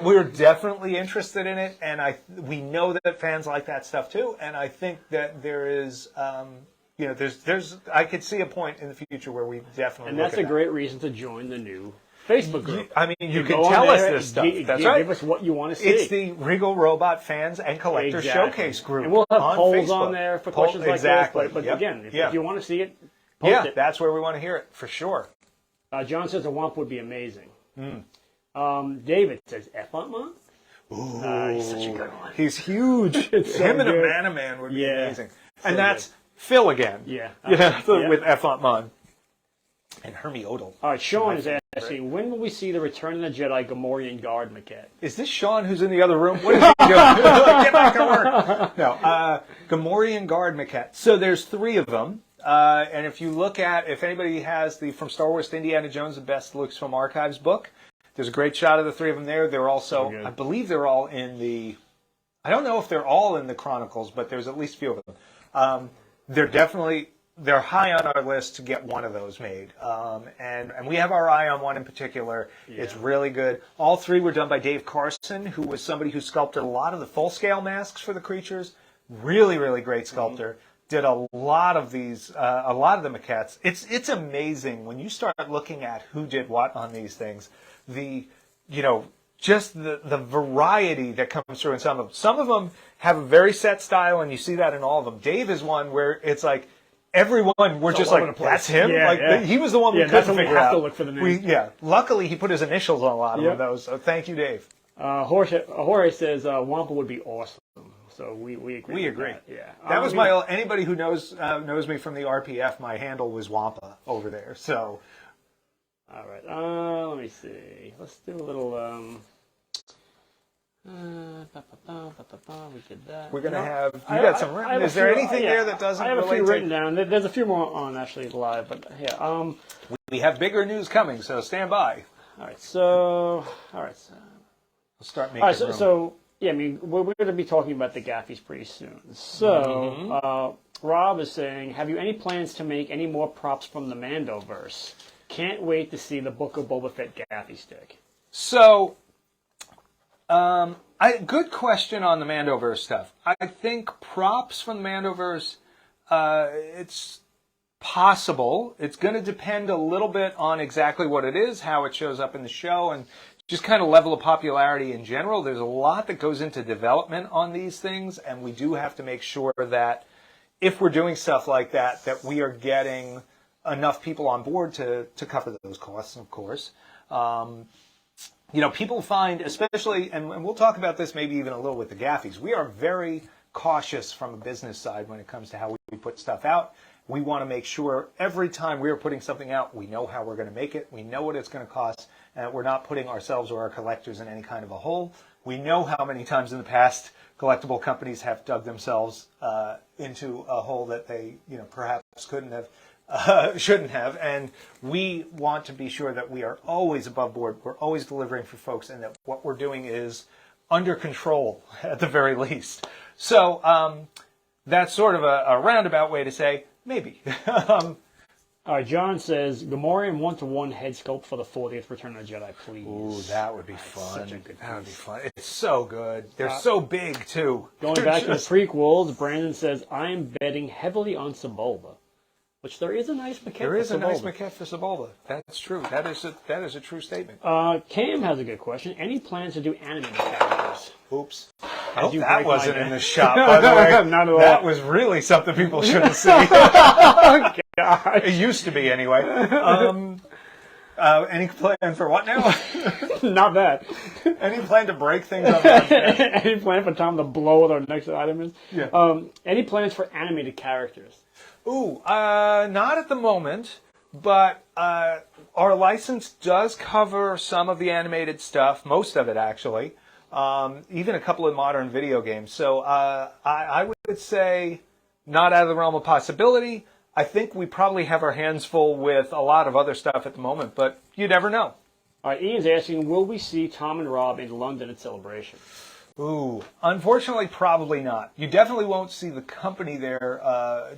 We're definitely interested in it, and we know that fans like that stuff too. And I think that there is, there's I could see a point in the future where we definitely. And that's a great reason to join the new Facebook group. I mean, you can tell us this stuff. That's right. Give us what you want to see. It's the Regal Robot Fans and Collectors Showcase group. And we'll have on polls Facebook. On there for questions like this. But again, if you want to see it, post it. That's where we want to hear it, for sure. John says a Wamp would be amazing. David says F-Mon? Ooh, he's such a good one. He's huge. Him and a Man would be amazing. And that's Phil again. Yeah. With F-Mon. And Hermie Odell. All right, Sean is asking, when will we see the Return of the Jedi Gamorrean Guard maquette? Is this Sean who's in the other room? What is he doing? Get back to work. No, Gamorrean Guard maquette. So there's 3 of them. And if you look if anybody has the From Star Wars to Indiana Jones, the Best Looks from Archives book, there's a great shot of the 3 of them there. They're also, I believe they're all in I don't know if they're all in the Chronicles, but there's at least a few of them. They're high on our list to get one of those made. And we have our eye on one in particular. Yeah. It's really good. All 3 were done by Dave Carson, who was somebody who sculpted a lot of the full-scale masks for the creatures. Really, really great sculptor. Did a lot of these, a lot of the maquettes. It's amazing when you start looking at who did what on these things. Just the variety that comes through in some of them. Some of them have a very set style, and you see that in all of them. Dave is one where it's like everyone, we're just like, that's him? He was the one we couldn't figure out. To look for the name. Luckily, he put his initials on a lot of those, so thank you, Dave. Jorge says Wampa would be awesome. So we agree. We agree. That. Yeah. That was anybody who knows me from the RPF, my handle was Wampa over there. So. All right. Let me see. Let's do a little. We did that. We're gonna have. You got some written. Is there anything there that doesn't? I have a few written down. There's a few more on actually live, but yeah. We have bigger news coming, so stand by. All right. So. We'll start making. All right. So yeah, I mean, we're going to be talking about the Gaffis pretty soon. So Rob is saying, have you any plans to make any more props from the Mandoverse? Can't wait to see the Book of Boba Fett Gaffi stick. So, good question on the Mandoverse stuff. I think props from the Mandoverse, it's possible. It's going to depend a little bit on exactly what it is, how it shows up in the show, and just kind of level of popularity in general. There's a lot that goes into development on these things, and we do have to make sure that if we're doing stuff like that, that we are getting enough people on board to cover those costs, of course. People find, especially, and we'll talk about this maybe even a little with the Gaffis, we are very cautious from a business side when it comes to how we put stuff out. We want to make sure every time we are putting something out, we know how we're going to make it, we know what it's going to cost, and we're not putting ourselves or our collectors in any kind of a hole. We know how many times in the past collectible companies have dug themselves into a hole that they, perhaps couldn't have, shouldn't have, and we want to be sure that we are always above board, we're always delivering for folks, and that what we're doing is under control at the very least. So that's sort of a roundabout way to say maybe. All right, John says, Gamorrean 1-to-1 head sculpt for the 40th Return of the Jedi, please. Ooh, that would be fun. Such a good that would be fun. It's so good. They're so big, too. Going back to the prequels, Brandon says, I am betting heavily on Sebulba. Which there is a nice maquette for Sebulba. There is a nice maquette for Sebulba. That's true. That is a true statement. Cam has a good question. Any plans to do animated characters? Oops. I hope that wasn't in the shop, by the way. Not at all. That was really something people shouldn't see. Oh, God. It used to be, anyway. Any plan for what now? Not that. Any plan to break things up? Any plan for Tom to blow what our next item is? Yeah. Any plans for animated characters? Ooh, not at the moment, but our license does cover some of the animated stuff, most of it actually, even a couple of modern video games. So I would say not out of the realm of possibility. I think we probably have our hands full with a lot of other stuff at the moment, but you never know. All right, Ian's asking, will we see Tom and Robb in London at Celebration? Ooh, unfortunately, probably not. You definitely won't see the company there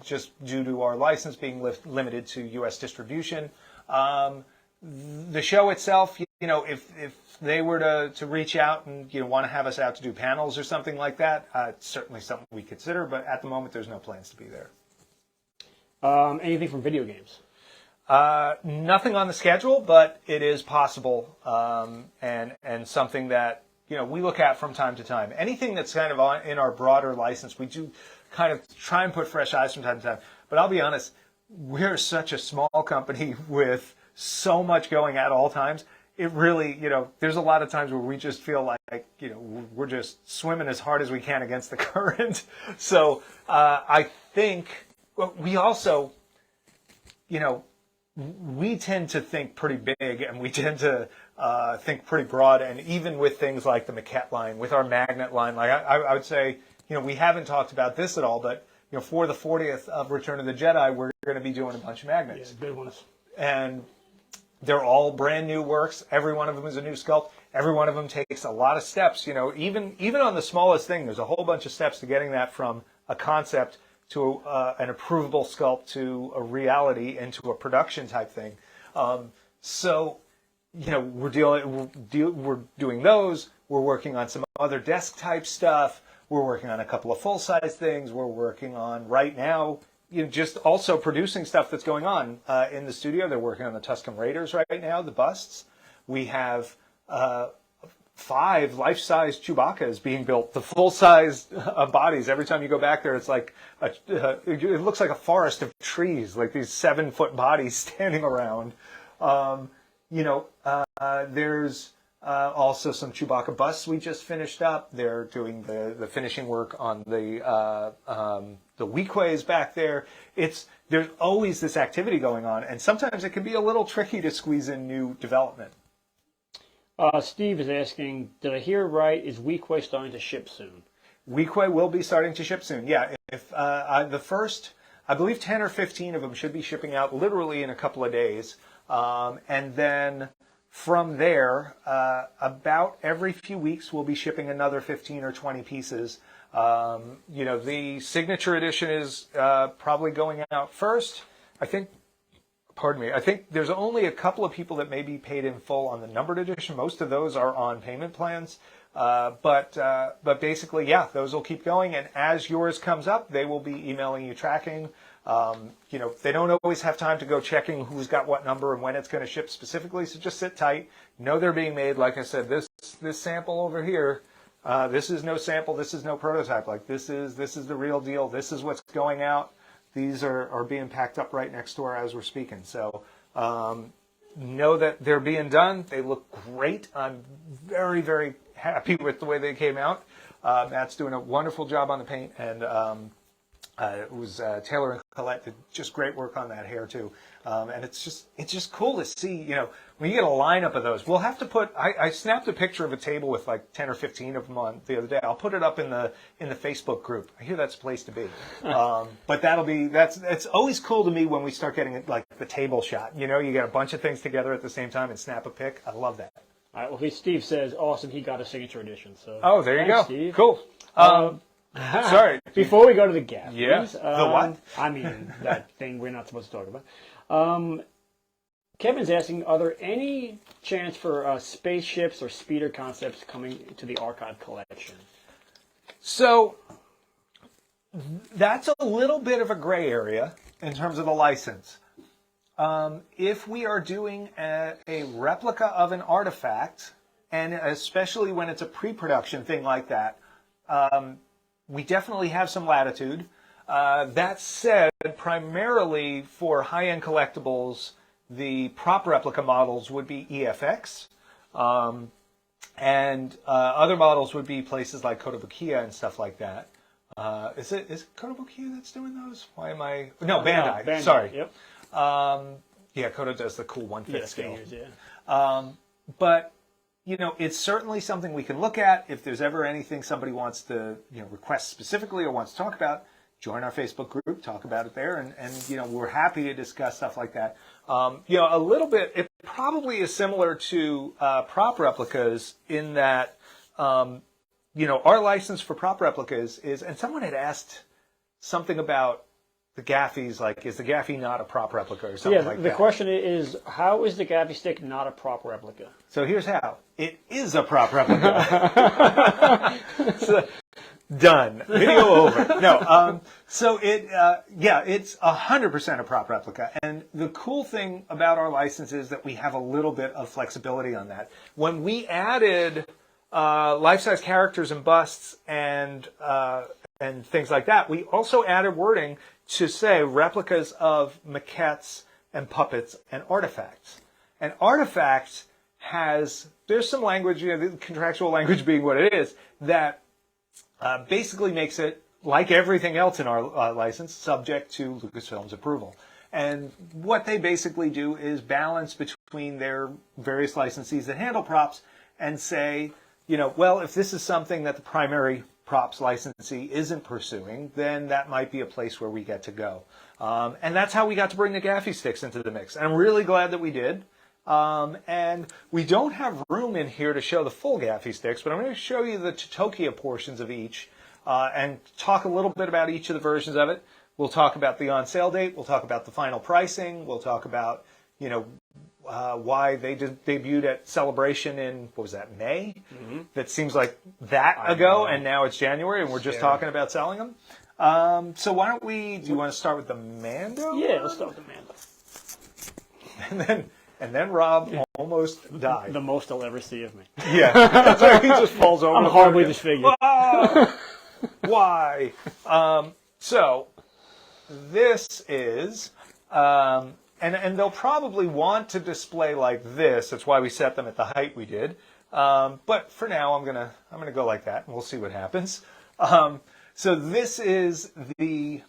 just due to our license being limited to U.S. distribution. The show itself, if they were to reach out and want to have us out to do panels or something like that, it's certainly something we consider. But at the moment, there's no plans to be there. Anything from video games? Nothing on the schedule, but it is possible, and something that we look at from time to time. Anything that's kind of in our broader license, we do kind of try and put fresh eyes from time to time. But I'll be honest, we're such a small company with so much going at all times. It really, there's a lot of times where we just feel like, we're just swimming as hard as we can against the current. So I think we also, we tend to think pretty big, and we tend to think pretty broad. And even with things like the maquette line, with our magnet line, like I would say, we haven't talked about this at all, but for the 40th of Return of the Jedi, we're going to be doing a bunch of magnets. Yeah, good ones. And they're all brand new works. Every one of them is a new sculpt. Every one of them takes a lot of steps. Even on the smallest thing, there's a whole bunch of steps to getting that from a concept to an approvable sculpt to a reality into a production type thing. So we're doing those. We're working on some other desk type stuff. We're working on a couple of full size things. We're working on right now, just also producing stuff that's going on in the studio. They're working on the Tusken Raiders right now, the busts. We have 5 life-size Chewbacca's being built, the full-size bodies. Every time you go back there, it's like it looks like a forest of trees, like these 7-foot bodies standing around. There's also some Chewbacca busts we just finished up. They're doing the finishing work on the Weequays back there. There's always this activity going on, and sometimes it can be a little tricky to squeeze in new development. Steve is asking, did I hear right? Is Weequay starting to ship soon? Weequay will be starting to ship soon. Yeah, if the first, I believe 10 or 15 of them should be shipping out literally in a couple of days. And then from there, about every few weeks, we'll be shipping another 15 or 20 pieces. The signature edition is probably going out first. I think pardon me, I think there's only a couple of people that may be paid in full on the numbered edition. Most of those are on payment plans. But basically, yeah, those will keep going. And as yours comes up, they will be emailing you tracking. They don't always have time to go checking who's got what number and when it's going to ship specifically. So just sit tight. Know they're being made. Like I said, this sample over here, this is no sample. This is no prototype. Like this is the real deal. This is what's going out. These are being packed up right next door as we're speaking. So know that they're being done. They look great. I'm very, very happy with the way they came out. Matt's doing a wonderful job on the paint, and it was Taylor and Colette did just great work on that hair too. And it's just cool to see, when you get a lineup of those. We'll have to put, I snapped a picture of a table with like 10 or 15 of them on the other day. I'll put it up in the Facebook group. I hear that's a place to be. But it's always cool to me when we start getting like the table shot. You get a bunch of things together at the same time and snap a pic. I love that. All right, well, Steve says, awesome, he got a signature edition. So oh, there you thanks, go. Steve. Cool. Sorry. Before we go to the Gaffis. Yeah. The what? I mean, that thing we're not supposed to talk about. Kevin's asking, are there any chance for spaceships or speeder concepts coming to the archive collection? So that's a little bit of a gray area in terms of the license. If we are doing a replica of an artifact, and especially when it's a pre-production thing like that, we definitely have some latitude. That said, primarily for high-end collectibles, the prop replica models would be EFX, and other models would be places like Kotobukiya and stuff like that. Is it Kotobukiya that's doing those? Why am I? No, Bandai. Bandai. Sorry. Yep. Yeah, Koto does the cool 1/5 scale. Fingers, yeah. But it's certainly something we can look at. If there's ever anything somebody wants to request specifically or wants to talk about, join our Facebook group, talk about it there, and we're happy to discuss stuff like that. A little bit, it probably is similar to prop replicas in that, our license for prop replicas is, and someone had asked something about the Gaffis, like, is the Gaffi not a prop replica or something like that? The question is, how is the Gaffi stick not a prop replica? So here's how. It is a prop replica. So, done. Video over. No. So it's 100% a prop replica. And the cool thing about our license is that we have a little bit of flexibility on that. When we added life-size characters and busts and things like that, we also added wording to say replicas of maquettes and puppets and artifacts. And artifacts there's some language, the contractual language being what it is, that basically makes it, like everything else in our license, subject to Lucasfilm's approval. And what they basically do is balance between their various licensees that handle props and say, well, if this is something that the primary props licensee isn't pursuing, then that might be a place where we get to go. And that's how we got to bring the Gaffi Sticks into the mix. And I'm really glad that we did. And we don't have room in here to show the full Gaffi Sticks, but I'm going to show you the Tokyo portions of each and talk a little bit about each of the versions of it. We'll talk about the on-sale date. We'll talk about the final pricing. We'll talk about, why they debuted at Celebration in, what was that, May? Mm-hmm. That sees like that ago, and now it's January, and we're just talking about selling them. So why don't do you want to start with the Mando? Yeah, let's start with the Mando. And then Rob almost died. The most I'll ever see of me. Yeah. That's right. He just falls over. I'm horribly disfigured. Why? So this is, and they'll probably want to display like this. That's why we set them at the height we did. But for now, I'm gonna go like that, and we'll see what happens. So this is the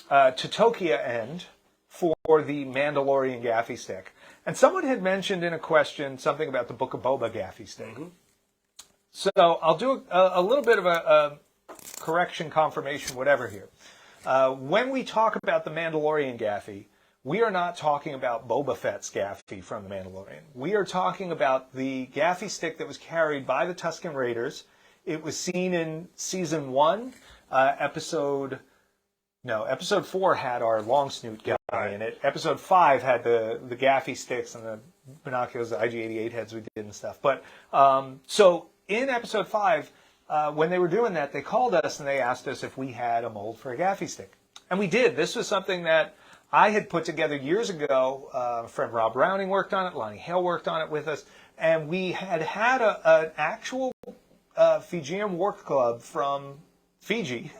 Tatokia end for the Mandalorian Gaffi Stick. And someone had mentioned in a question something about the Book of Boba Gaffi Stick. Mm-hmm. So I'll do a little bit of a correction, confirmation, whatever here. When we talk about the Mandalorian Gaffi, we are not talking about Boba Fett's Gaffi from the Mandalorian. We are talking about the Gaffi Stick that was carried by the Tusken Raiders. It was seen in Season 1, Episode No, episode 4 had our long snoot guy in it. Episode 5 had the Gaffi Sticks and the binoculars, the IG-88 heads we did and stuff. But so in episode 5, when they were doing that, they called us and they asked us if we had a mold for a Gaffi Stick. And we did. This was something that I had put together years ago. Friend Rob Browning worked on it. Lonnie Hale worked on it with us. And we had an actual Fijian work club from Fiji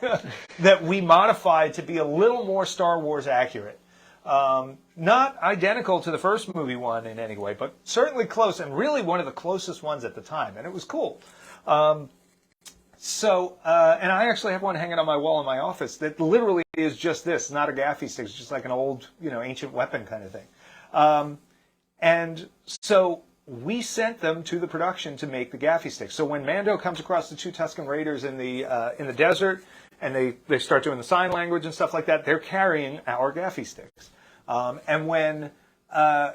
that we modified to be a little more Star Wars accurate. Not identical to the first movie one in any way, but certainly close, and really one of the closest ones at the time, and it was cool. And I actually have one hanging on my wall in my office that literally is just this, not a Gaffi Stick, it's just like an old, ancient weapon kind of thing. And so we sent them to the production to make the Gaffi Sticks. So when Mando comes across the 2 Tusken Raiders in the desert, and they start doing the sign language and stuff like that, they're carrying our Gaffi Sticks. And when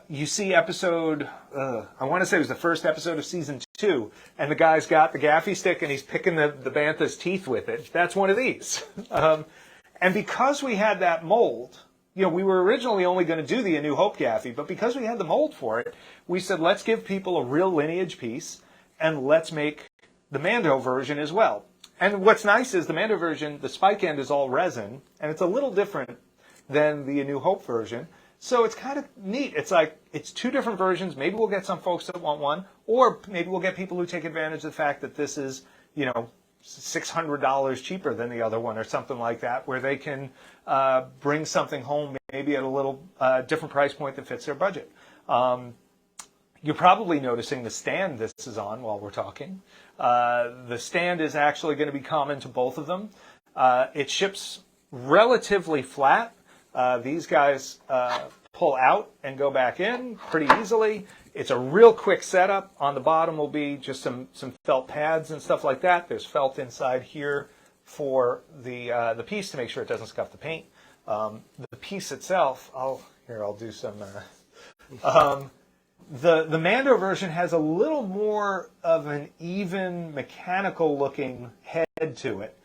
you see episode, I want to say it was the first episode of season 2, and the guy's got the Gaffi Stick and he's picking the bantha's teeth with it, that's one of these. And because we had that mold, we were originally only going to do the A New Hope Gaffi, but because we had the mold for it, we said, let's give people a real lineage piece, and let's make the Mando version as well. And what's nice is the Mando version, the spike end is all resin, and it's a little different than the A New Hope version. So it's kind of neat. It's like, it's 2 different versions. Maybe we'll get some folks that want one, or maybe we'll get people who take advantage of the fact that this is, $600 cheaper than the other one or something like that, where they can bring something home maybe at a little different price point that fits their budget. You're probably noticing the stand this is on while we're talking. The stand is actually going to be common to both of them. It ships relatively flat. These guys pull out and go back in pretty easily. It's a real quick setup. On the bottom will be just some felt pads and stuff like that. There's felt inside here for the piece to make sure it doesn't scuff the paint. The piece itself, I'll do some. The Mando version has a little more of an even mechanical looking head to it.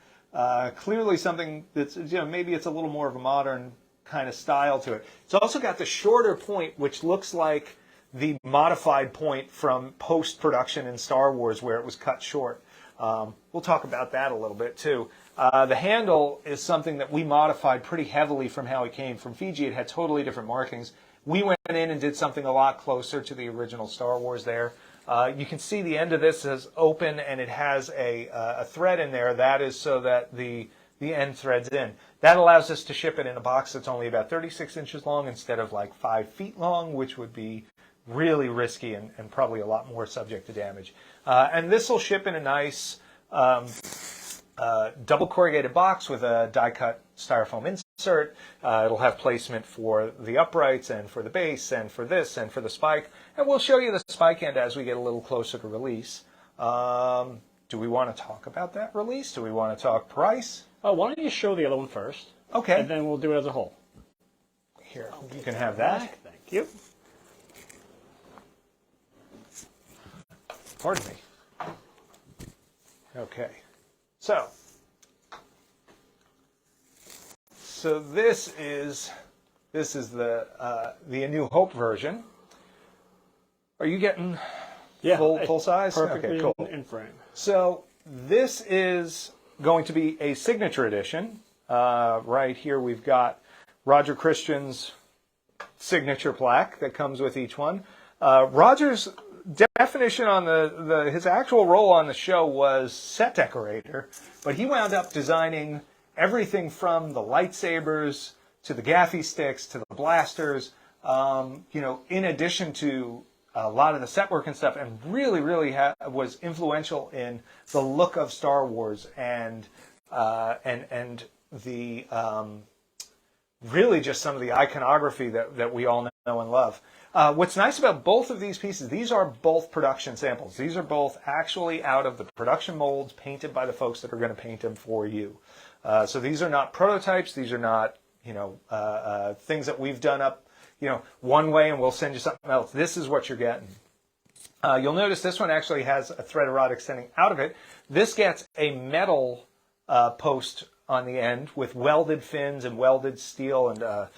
Clearly something that's, maybe it's a little more of a modern kind of style to it. It's also got the shorter point, which looks like the modified point from post-production in Star Wars where it was cut short. We'll talk about that a little bit too. The handle is something that we modified pretty heavily from how it came from Fiji. It had totally different markings. We went in and did something a lot closer to the original Star Wars there. You can see the end of this is open and it has a thread in there. That is so that the end threads in. That allows us to ship it in a box that's only about 36 inches long instead of like 5 feet long, which would be really risky and probably a lot more subject to damage. And this will ship in a nice double corrugated box with a die-cut styrofoam insert. It'll have placement for the uprights and for the base and for this and for the spike. And we'll show you the spike end as we get a little closer to release. Do we want to talk about that release? Do we want to talk price? Why don't you show the other one first? Okay. And then we'll do it as a whole. Here, you can have that. Thank you. Pardon me. Okay. So this is the A New Hope version. Are you getting full size? Perfectly okay, cool. in frame. So this is going to be a signature edition. Right here we've got Roger Christian's signature plaque that comes with each one. Roger's definition on his actual role on the show was set decorator, but he wound up designing everything from the lightsabers to the Gaffi Sticks to the blasters, in addition to a lot of the set work and stuff, and really was influential in the look of Star Wars and the really just some of the iconography that we all know and love. What's nice about both of these pieces, these are both production samples. These are both actually out of the production molds painted by the folks that are going to paint them for you. So these are not prototypes. These are not, things that we've done up, one way and we'll send you something else. This is what you're getting. You'll notice this one actually has a threaded rod extending out of it. This gets a metal post on the end with welded fins and welded steel and an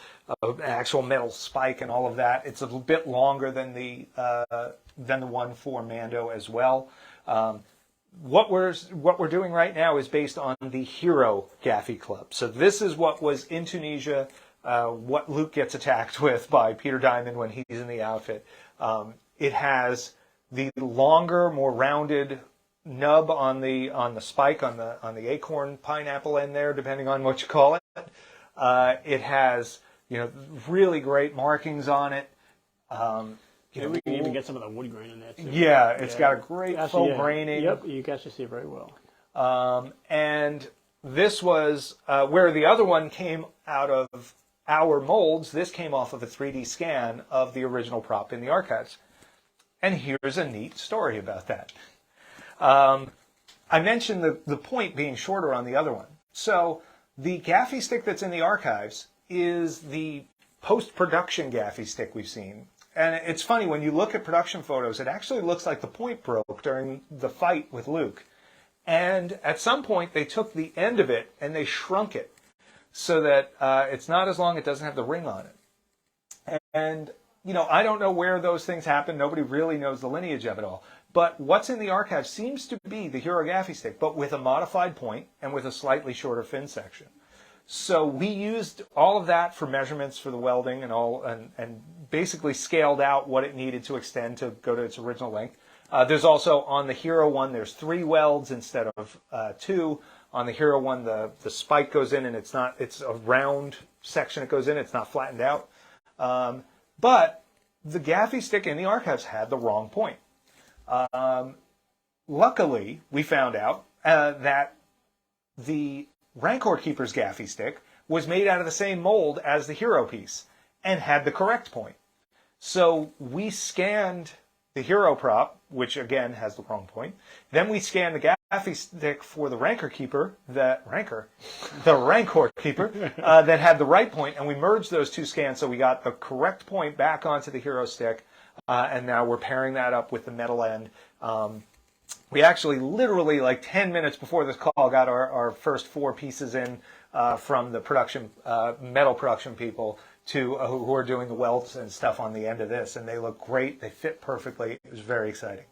actual metal spike and all of that. It's a bit longer than the one for Mando as well. What we're doing right now is based on the Hero Gaffi Club. So this is what was in Tunisia, what Luke gets attacked with by Peter Diamond when he's in the outfit. It has the longer, more rounded nub on the spike on the acorn pineapple end there, depending on what you call it. It has really great markings on it. We can even get some of the wood grain in there too. Yeah, it's got a great full graining. Yep, you guys can see it very well. And this was where the other one came out of our molds. This came off of a 3D scan of the original prop in the archives. And here's a neat story about that. I mentioned the point being shorter on the other one. So the Gaffi stick that's in the archives is the post-production Gaffi stick we've seen. And it's funny, when you look at production photos, it actually looks like the point broke during the fight with Luke. And at some point, they took the end of it and they shrunk it so that it's not as long, it doesn't have the ring on it. And, I don't know where those things happen. Nobody really knows the lineage of it all. But what's in the archive seems to be the Hero Gaffi stick, but with a modified point and with a slightly shorter fin section. So we used all of that for measurements for the welding and basically scaled out what it needed to extend to go to its original length. There's also, on the Hero one, there's 3 welds instead of 2. On the Hero one, the spike goes in and it's a round section it goes in. It's not flattened out. But the Gaffi stick in the archives had the wrong point. Luckily, we found out that the Rancor Keeper's Gaffi stick was made out of the same mold as the Hero piece and had the correct point. So we scanned the Hero prop, which again has the wrong point. Then we scanned the Gaffi stick for the Rancor Keeper, the Rancor Keeper, that had the right point, and we merged those two scans so we got the correct point back onto the Hero stick, and now we're pairing that up with the metal end. We actually literally, like 10 minutes before this call, got our first 4 pieces in from the production metal production people who are doing the welds and stuff on the end of this, and they look great. They fit perfectly. It was very exciting.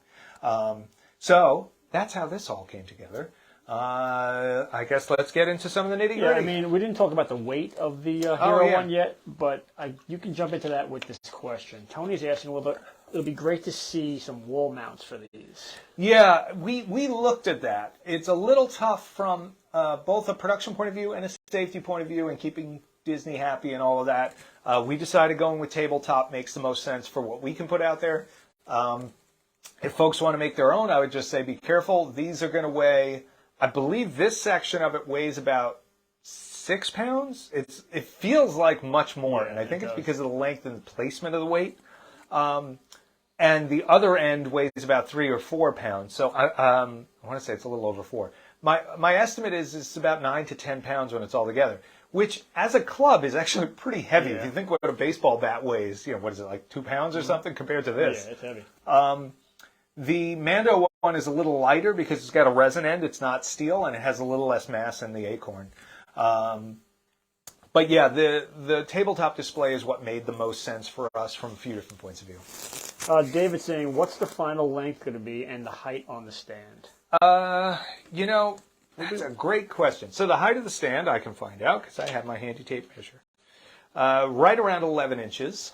So that's how this all came together. I guess let's get into some of the nitty-gritty. Yeah, I mean, we didn't talk about the weight of the Hero one yet, but you can jump into that with this question. Tony's asking, it'll be great to see some wall mounts for these. Yeah, we looked at that. It's a little tough from both a production point of view and a safety point of view, and keeping Disney happy and all of that. We decided going with tabletop makes the most sense for what we can put out there. If folks want to make their own, I would just say be careful. These are going to weigh, I believe this section of it weighs about 6 pounds. It feels like much more, and I think it's because of the length and the placement of the weight. And the other end weighs about 3 or 4 pounds. So I want to say it's a little over 4. My estimate is it's about 9 to 10 pounds when it's all together, which as a club is actually pretty heavy. Yeah. If you think what a baseball bat weighs, what is it, like 2 pounds or something compared to this? Yeah, it's heavy. The Mando one is a little lighter because it's got a resin end. It's not steel, and it has a little less mass than the acorn. But yeah, the tabletop display is what made the most sense for us from a few different points of view. David's saying, what's the final length going to be and the height on the stand? That's a great question. So the height of the stand, I can find out because I have my handy tape measure. Right around 11 inches.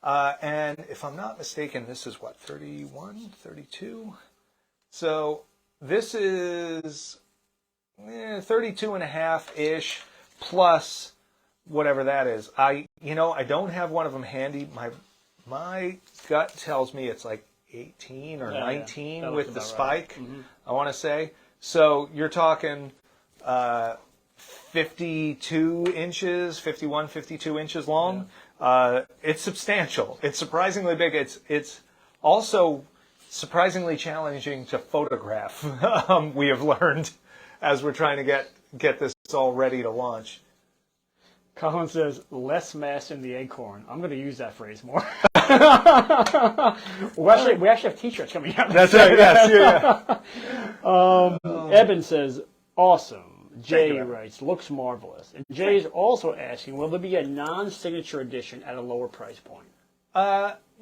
And if I'm not mistaken, this is what, 31, 32? So this is 32 and a half-ish plus whatever that is. I don't have one of them handy. My gut tells me it's like 18 or 19 with the spike, right. Mm-hmm. I want to say. So you're talking 52 inches, 51, 52 inches long. Yeah. It's substantial. It's surprisingly big. It's also surprisingly challenging to photograph. We have learned as we're trying to get this all ready to launch. Colin says, less mass in the acorn. I'm going to use that phrase more. we actually have T-shirts coming out. That's right, yes. Yeah. Eben says, awesome. Jay writes, looks marvelous. And Jay's also asking, will there be a non-signature edition at a lower price point?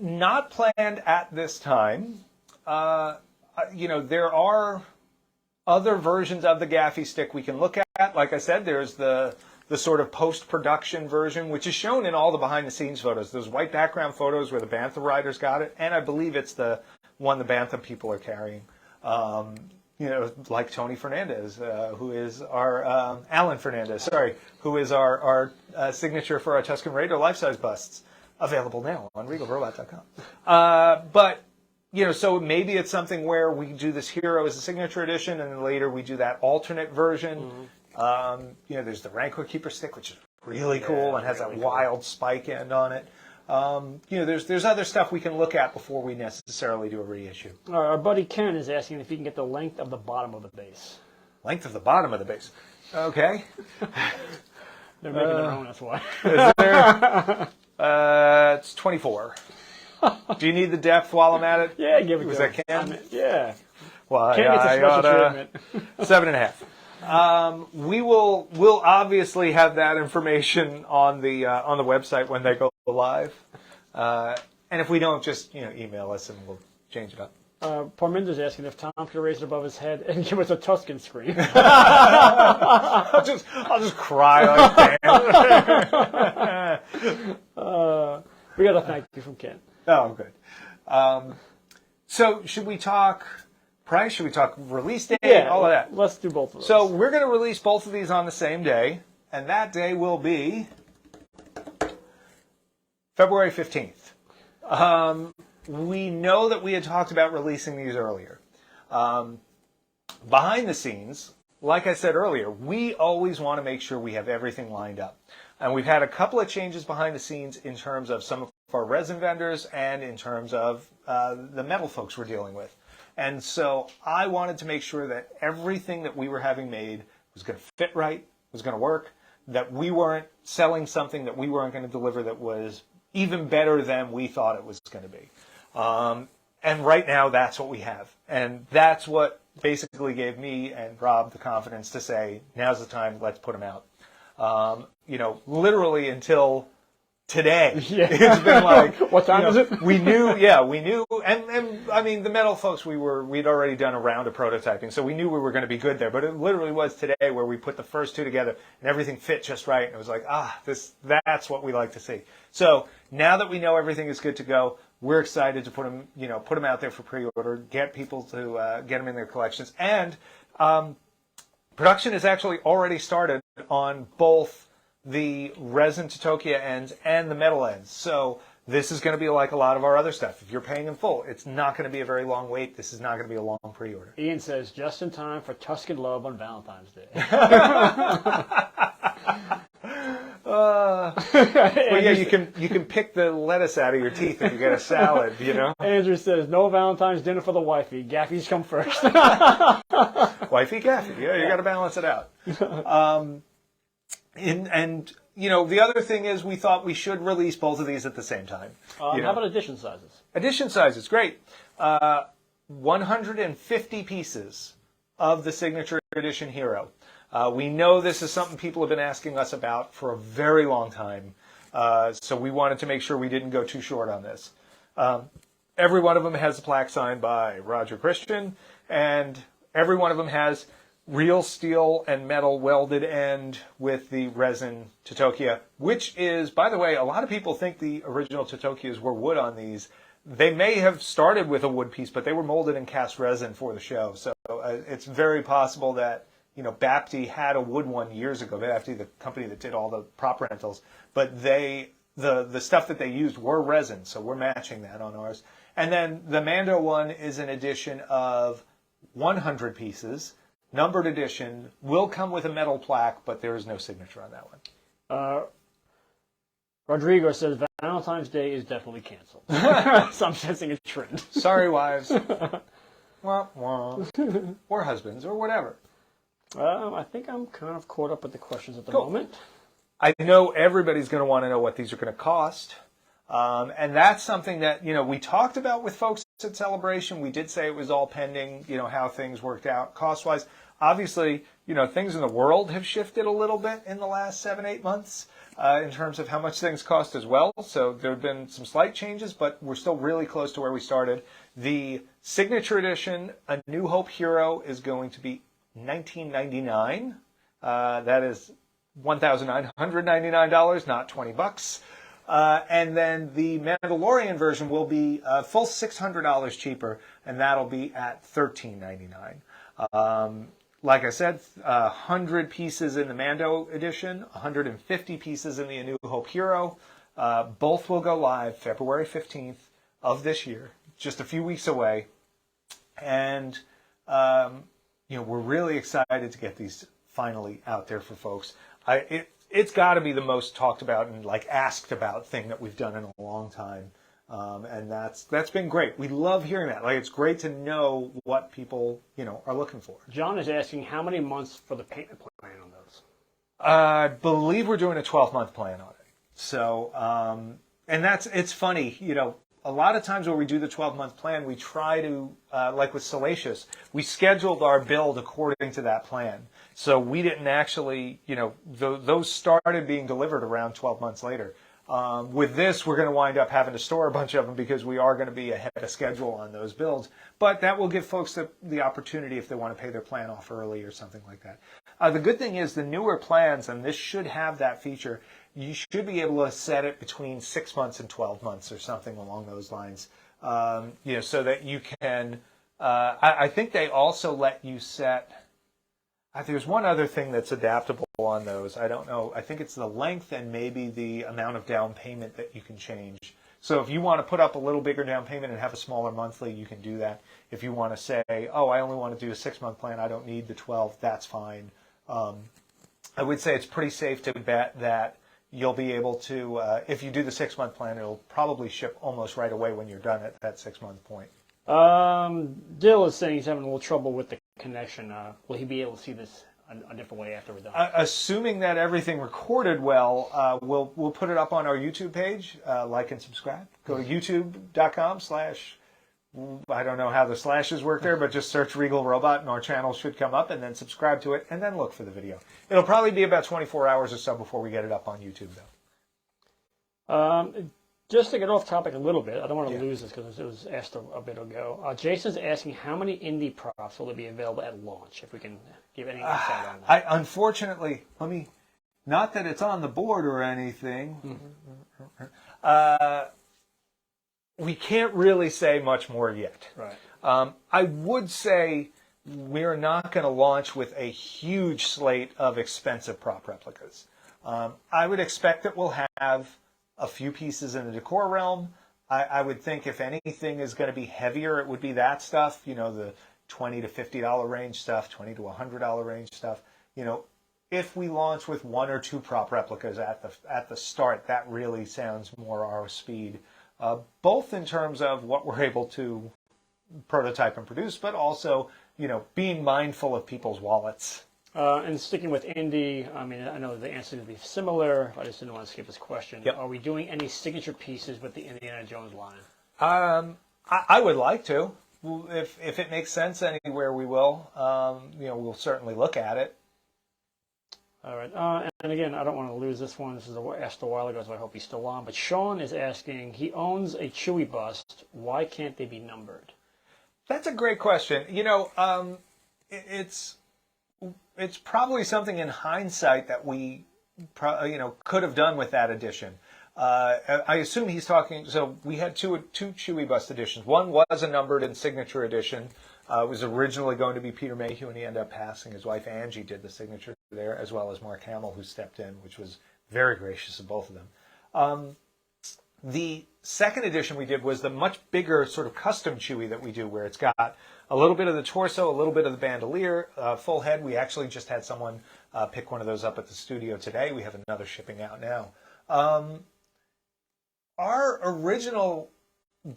Not planned at this time. There are other versions of the Gaffi Stick we can look at. Like I said, there's the sort of post-production version, which is shown in all the behind-the-scenes photos. Those white background photos where the Bantha riders got it, and I believe it's the one the Bantha people are carrying. Like Tony Fernandez, who is our Alan Fernandez, sorry, who is our signature for our Tuscan Raider life-size busts, available now on regalrobot.com. So maybe it's something where we do this hero as a signature edition, and then later we do that alternate version. There's the Rancor Keeper stick, which is really cool and has that wild spike end on it. There's other stuff we can look at before we necessarily do a reissue. Our buddy Ken is asking if he can get the length of the bottom of the base. Length of the bottom of the base. Okay. They're making their own, that's why. Is there? It's 24. Do you need the depth while I'm at it? Yeah, give it to Was him. that Ken? Yeah. Well, Ken gets a special treatment. 7.5. We'll obviously have that information on the website when they go live. And if we don't, just email us and we'll change it up. Parminder's asking if Tom could raise it above his head and give us a Tuscan scream. I'll just cry like damn. We got a thank you from Ken. Oh, good. So should we talk price? Should we talk release date? Yeah, all of that. Let's do both of those. So we're going to release both of these on the same day, and that day will be February 15th. We know that we had talked about releasing these earlier. Behind the scenes, like I said earlier, we always want to make sure we have everything lined up. And we've had a couple of changes behind the scenes in terms of some of our resin vendors and in terms of the metal folks we're dealing with. And so I wanted to make sure that everything that we were having made was going to fit right, was going to work, that we weren't selling something that we weren't going to deliver that was even better than we thought it was going to be. And right now, that's what we have. And that's what basically gave me and Rob the confidence to say, now's the time, let's put them out. Literally until today, it's been like, what time is it? we knew, and I mean, the metal folks, we'd already done a round of prototyping, so we knew we were going to be good there, but it literally was today where we put the first two together and everything fit just right, and it was like, that's what we like to see. So now that we know everything is good to go, we're excited to put them out there for pre-order, get people to get them in their collections, and production has actually already started on both the resin Titokia ends and the metal ends. So this is going to be like a lot of our other stuff. If you're paying in full, it's not going to be a very long wait. This is not going to be a long pre-order. Ian says, just in time for Tuscan love on Valentine's Day. Well, yeah, you can pick the lettuce out of your teeth if you get a salad, Andrew says, no Valentine's dinner for the wifey. Gaffy's come first. Wifey, Gaffi. Yeah, you got to balance it out. The other thing is we thought we should release both of these at the same time. How about edition sizes? Edition sizes, great. 150 pieces of the Signature Edition Hero. We know this is something people have been asking us about for a very long time, so we wanted to make sure we didn't go too short on this. Every one of them has a plaque signed by Roger Christian, and every one of them has real steel and metal welded end with the resin Titokia, which is, by the way, a lot of people think the original Titokias were wood on these. They may have started with a wood piece, but they were molded in cast resin for the show. So it's very possible that, Bapti had a wood one years ago. Bapti, the company that did all the prop rentals, but the stuff that they used were resin, so we're matching that on ours. And then the Mando one is an edition of 100 pieces. Numbered edition, will come with a metal plaque, but there is no signature on that one. Rodrigo says Valentine's Day is definitely canceled. So I'm sensing a trend. Sorry, wives. Wah, wah. Or husbands, or whatever. I think I'm kind of caught up with the questions at the moment. I know everybody's going to want to know what these are going to cost. And that's something that, we talked about with folks at Celebration. We did say it was all pending, how things worked out cost-wise. Obviously, things in the world have shifted a little bit in the last 7-8 months in terms of how much things cost as well. So there have been some slight changes, but we're still really close to where we started. The Signature Edition, A New Hope Hero, is going to be $19.99. That is $1,999, not $20. And then the Mandalorian version will be a full $600 cheaper, and that'll be at $13.99. Like I said, 100 pieces in the Mando edition, 150 pieces in the A New Hope Hero. Both will go live February 15th of this year, just a few weeks away. And, we're really excited to get these finally out there for folks. It's got to be the most talked about and asked about thing that we've done in a long time. And that's been great. We love hearing that. It's great to know what people, are looking for. John is asking how many months for the payment plan on those? I believe we're doing a 12-month plan on it. So, and it's funny, a lot of times when we do the 12-month plan, we try to, like with Salacious, we scheduled our build according to that plan. So we didn't actually, those started being delivered around 12 months later. With this, we're going to wind up having to store a bunch of them because we are going to be ahead of schedule on those builds. But that will give folks the opportunity if they want to pay their plan off early or something like that. The good thing is the newer plans, and this should have that feature, you should be able to set it between 6 months and 12 months or something along those lines, so that you can, I think they also let you set, there's one other thing that's adaptable on those. I don't know. I think it's the length and maybe the amount of down payment that you can change. So if you want to put up a little bigger down payment and have a smaller monthly, you can do that. If you want to say, I only want to do a 6-month plan, I don't need the 12, that's fine. I would say it's pretty safe to bet that you'll be able to, if you do the 6-month plan, it'll probably ship almost right away when you're done at that 6-month point. Dill is saying he's having a little trouble with the connection. Will he be able to see this a different way after we're done? Assuming that everything recorded well, we'll put it up on our YouTube page. Like and subscribe. Go to youtube.com/ I don't know how the slashes work there, but just search Regal Robot and our channel should come up, and then subscribe to it, and then look for the video. It'll probably be about 24 hours or so before we get it up on YouTube, though. Just to get off topic a little bit, I don't want to lose this because it was asked a bit ago. Jason's asking how many indie props will be available at launch, if we can give any insight on that. Unfortunately, not that it's on the board or anything. We can't really say much more yet. Right. I would say we're not going to launch with a huge slate of expensive prop replicas. I would expect that we'll have a few pieces in the decor realm. I would think if anything is going to be heavier, it would be that stuff, the $20 to $50 range stuff, $20 to $100 range stuff. If we launch with 1 or 2 prop replicas at the start, that really sounds more our speed. Both in terms of what we're able to prototype and produce, but also, being mindful of people's wallets. And sticking with indie, I know the answer is going to be similar. I just didn't want to skip this question. Yep. Are we doing any signature pieces with the Indiana Jones line? I would like to. If it makes sense anywhere, we will. We'll certainly look at it. All right. And again, I don't want to lose this one. This was asked a while ago, so I hope he's still on. But Sean is asking, he owns a Chewie bust. Why can't they be numbered? That's a great question. It's probably something in hindsight that we could have done with that edition. I assume he's talking. So we had two Chewie bust editions. One was a numbered and signature edition. It was originally going to be Peter Mayhew, and he ended up passing. His wife Angie did the signature there, as well as Mark Hamill, who stepped in, which was very gracious of both of them. The second edition we did was the much bigger sort of custom Chewie that we do, where it's got a little bit of the torso, a little bit of the bandolier, full head. We actually just had someone pick one of those up at the studio today. We have another shipping out now. Our original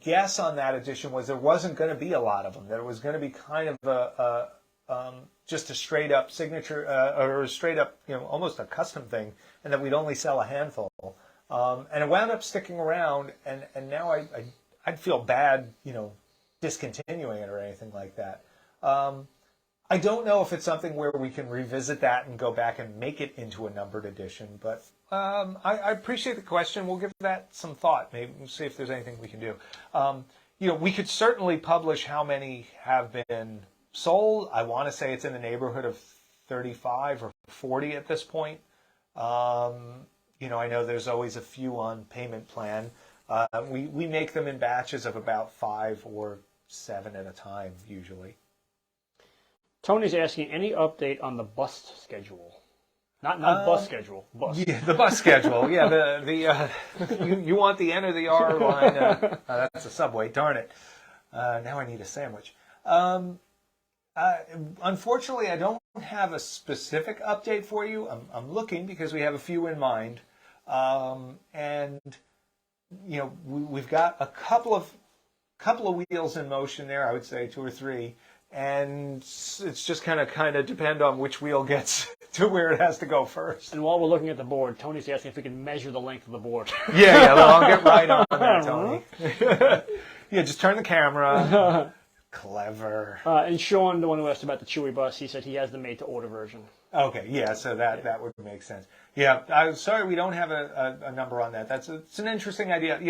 guess on that edition was there wasn't going to be a lot of them. That it was going to be kind of just a straight up signature or a straight up, almost a custom thing, and that we'd only sell a handful. And it wound up sticking around, and now I'd feel bad, discontinuing it or anything like that. I don't know if it's something where we can revisit that and go back and make it into a numbered edition, but I appreciate the question. We'll give that some thought. Maybe we'll see if there's anything we can do. We could certainly publish how many have been sold. I want to say it's in the neighborhood of 35 or 40 at this point. I know there's always a few on payment plan. We make them in batches of about 5 or 7 at a time, usually. Tony's asking any update on the bus schedule. Not bus schedule, bus. Yeah, the bus schedule. Yeah, you want the N or the R line? That's a Subway. Darn it! Now I need a sandwich. Unfortunately, I don't have a specific update for you. I'm looking because we have a few in mind, and we've got a couple of wheels in motion there. I would say 2 or 3. And it's just kind of depend on which wheel gets to where it has to go first. And while we're looking at the board, Tony's asking if we can measure the length of the board. Yeah, well, I'll get right on that, Tony. Yeah, just turn the camera. Clever. And Sean, the one who asked about the Chewy bus, he said he has the made-to-order version. Okay, yeah, so that would make sense. Yeah, I'm sorry we don't have a number on that. It's an interesting idea.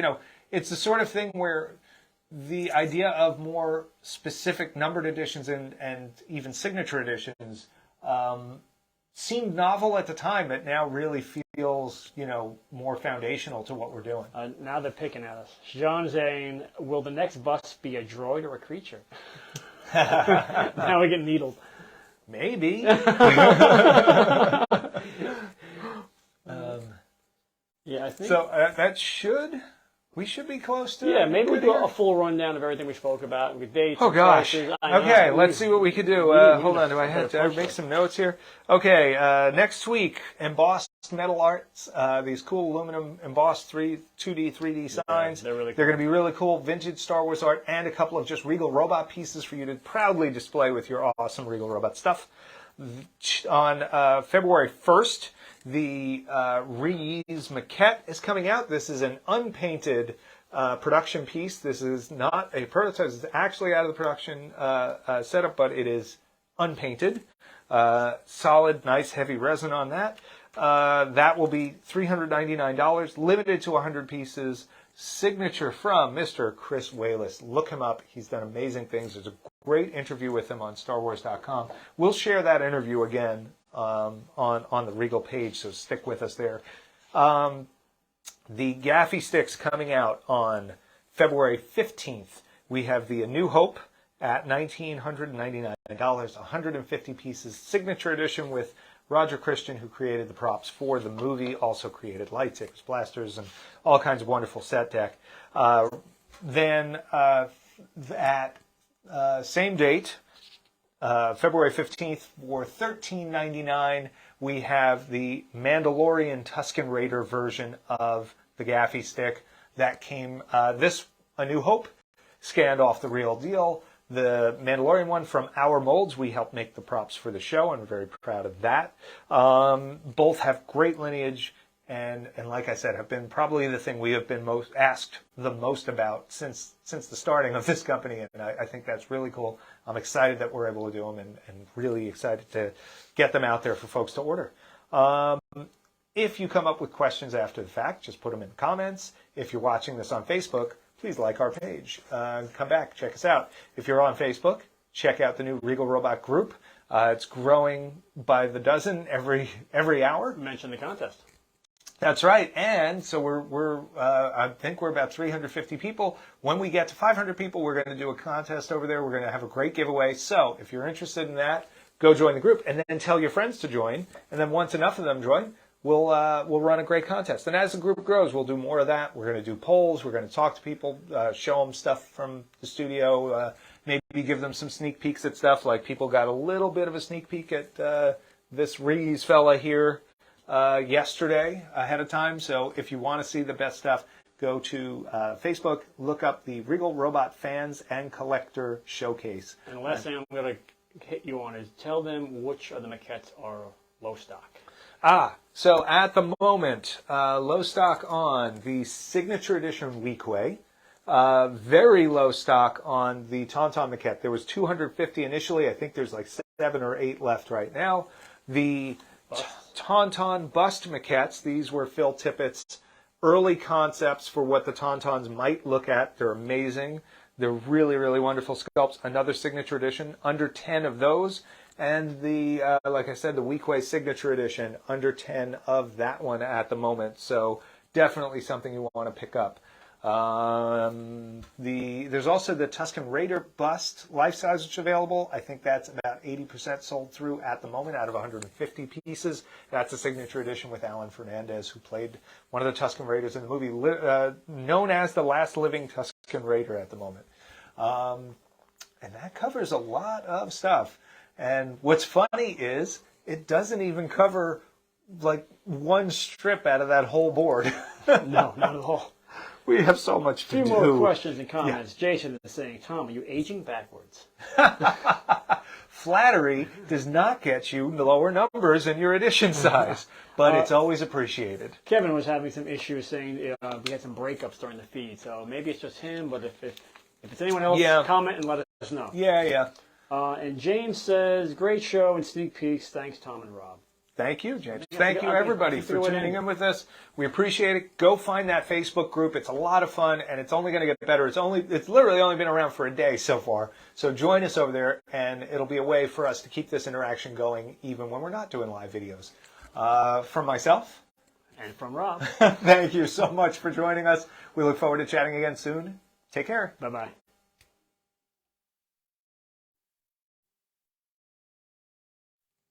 It's the sort of thing where the idea of more specific numbered editions and even signature editions seemed novel at the time, but now really feels, more foundational to what we're doing. Now they're picking at us. John saying, will the next bus be a droid or a creature? Now we get needled. Maybe. Yeah, I think so. We should be close to. Yeah, maybe we do a full rundown of everything we spoke about with dates. Oh gosh. Prices. Okay, let's see what we could do. Hold on, do I have to make some notes here? Okay, next week, embossed metal arts. These cool aluminum embossed 2D, 3D signs. They're really cool. They're going to be really cool. Vintage Star Wars art and a couple of just Regal robot pieces for you to proudly display with your awesome Regal robot stuff. On February 1st. The Ree-Yees Maquette is coming out. This is an unpainted production piece. This is not a prototype. It's actually out of the production setup, but it is unpainted. Solid, nice, heavy resin on that. That will be $399, limited to 100 pieces. Signature from Mr. Chris Wayless. Look him up. He's done amazing things. There's a great interview with him on StarWars.com. We'll share that interview again on the Regal page, so stick with us there. The Gaffi Sticks coming out on February 15th. We have the A New Hope at $1,999, 150 pieces, signature edition with Roger Christian, who created the props for the movie, also created lightsabers, blasters, and all kinds of wonderful set deck. Then at same date, February 15th, for $13.99, we have the Mandalorian Tusken Raider version of the Gaffi Stick that came, this A New Hope, scanned off the real deal. The Mandalorian one from Our Molds, we helped make the props for the show, and we're very proud of that. Both have great lineage, and like I said, have been probably the thing we have been asked the most about since the starting of this company, and I think that's really cool. I'm excited that we're able to do them, and really excited to get them out there for folks to order. If you come up with questions after the fact, just put them in the comments. If you're watching this on Facebook, please like our page. Come back, check us out. If you're on Facebook, check out the new Regal Robot group. It's growing by the dozen every hour. Mention the contest. That's right, and so we're I think we're about 350 people. When we get to 500 people, we're going to do a contest over there. We're going to have a great giveaway. So if you're interested in that, go join the group, and then tell your friends to join. And then once enough of them join, we'll run a great contest. And as the group grows, we'll do more of that. We're going to do polls. We're going to talk to people, show them stuff from the studio, maybe give them some sneak peeks at stuff. Like people got a little bit of a sneak peek at this Ree-Yees fella here yesterday ahead of time. So if you want to see the best stuff, go to Facebook, look up the Regal Robot Fans and Collector Showcase. And the last thing I'm going to hit you on is tell them which of the maquettes are low stock. So at the moment, low stock on the Signature Edition Weequay, Very low stock on the Tauntaun Maquette. There was 250 initially. I think there's like 7 or 8 left right now. The Tauntaun Bust Maquettes, these were Phil Tippett's early concepts for what the Tauntauns might look at. They're amazing. They're really, really wonderful sculpts. Another signature edition, under 10 of those. And the, like I said, the Weequay signature edition, under 10 of that one at the moment. So definitely something you want to pick up. There's also the Tuscan Raider bust life size, which is available. I think that's about 80% sold through at the moment out of 150 pieces. That's a signature edition with Alan Fernandez, who played one of the Tuscan Raiders in the movie, known as the last living Tuscan Raider at the moment. And that covers a lot of stuff. And what's funny is it doesn't even cover like one strip out of that whole board. No, not at all. We have so much to do. A few more questions and comments. Yeah. Jason is saying, Tom, are you aging backwards? Flattery does not get you lower numbers in your edition size, but it's always appreciated. Kevin was having some issues saying we had some breakups during the feed, so maybe it's just him, but if it's anyone else, comment and let us know. Yeah. And James says, great show and sneak peeks. Thanks, Tom and Rob. Thank you, James. Thank you, everybody, for tuning in with us. We appreciate it. Go find that Facebook group. It's a lot of fun, and it's only going to get better. It's literally only been around for a day so far. So join us over there, and it'll be a way for us to keep this interaction going even when we're not doing live videos. From myself. And from Rob. Thank you so much for joining us. We look forward to chatting again soon. Take care. Bye-bye.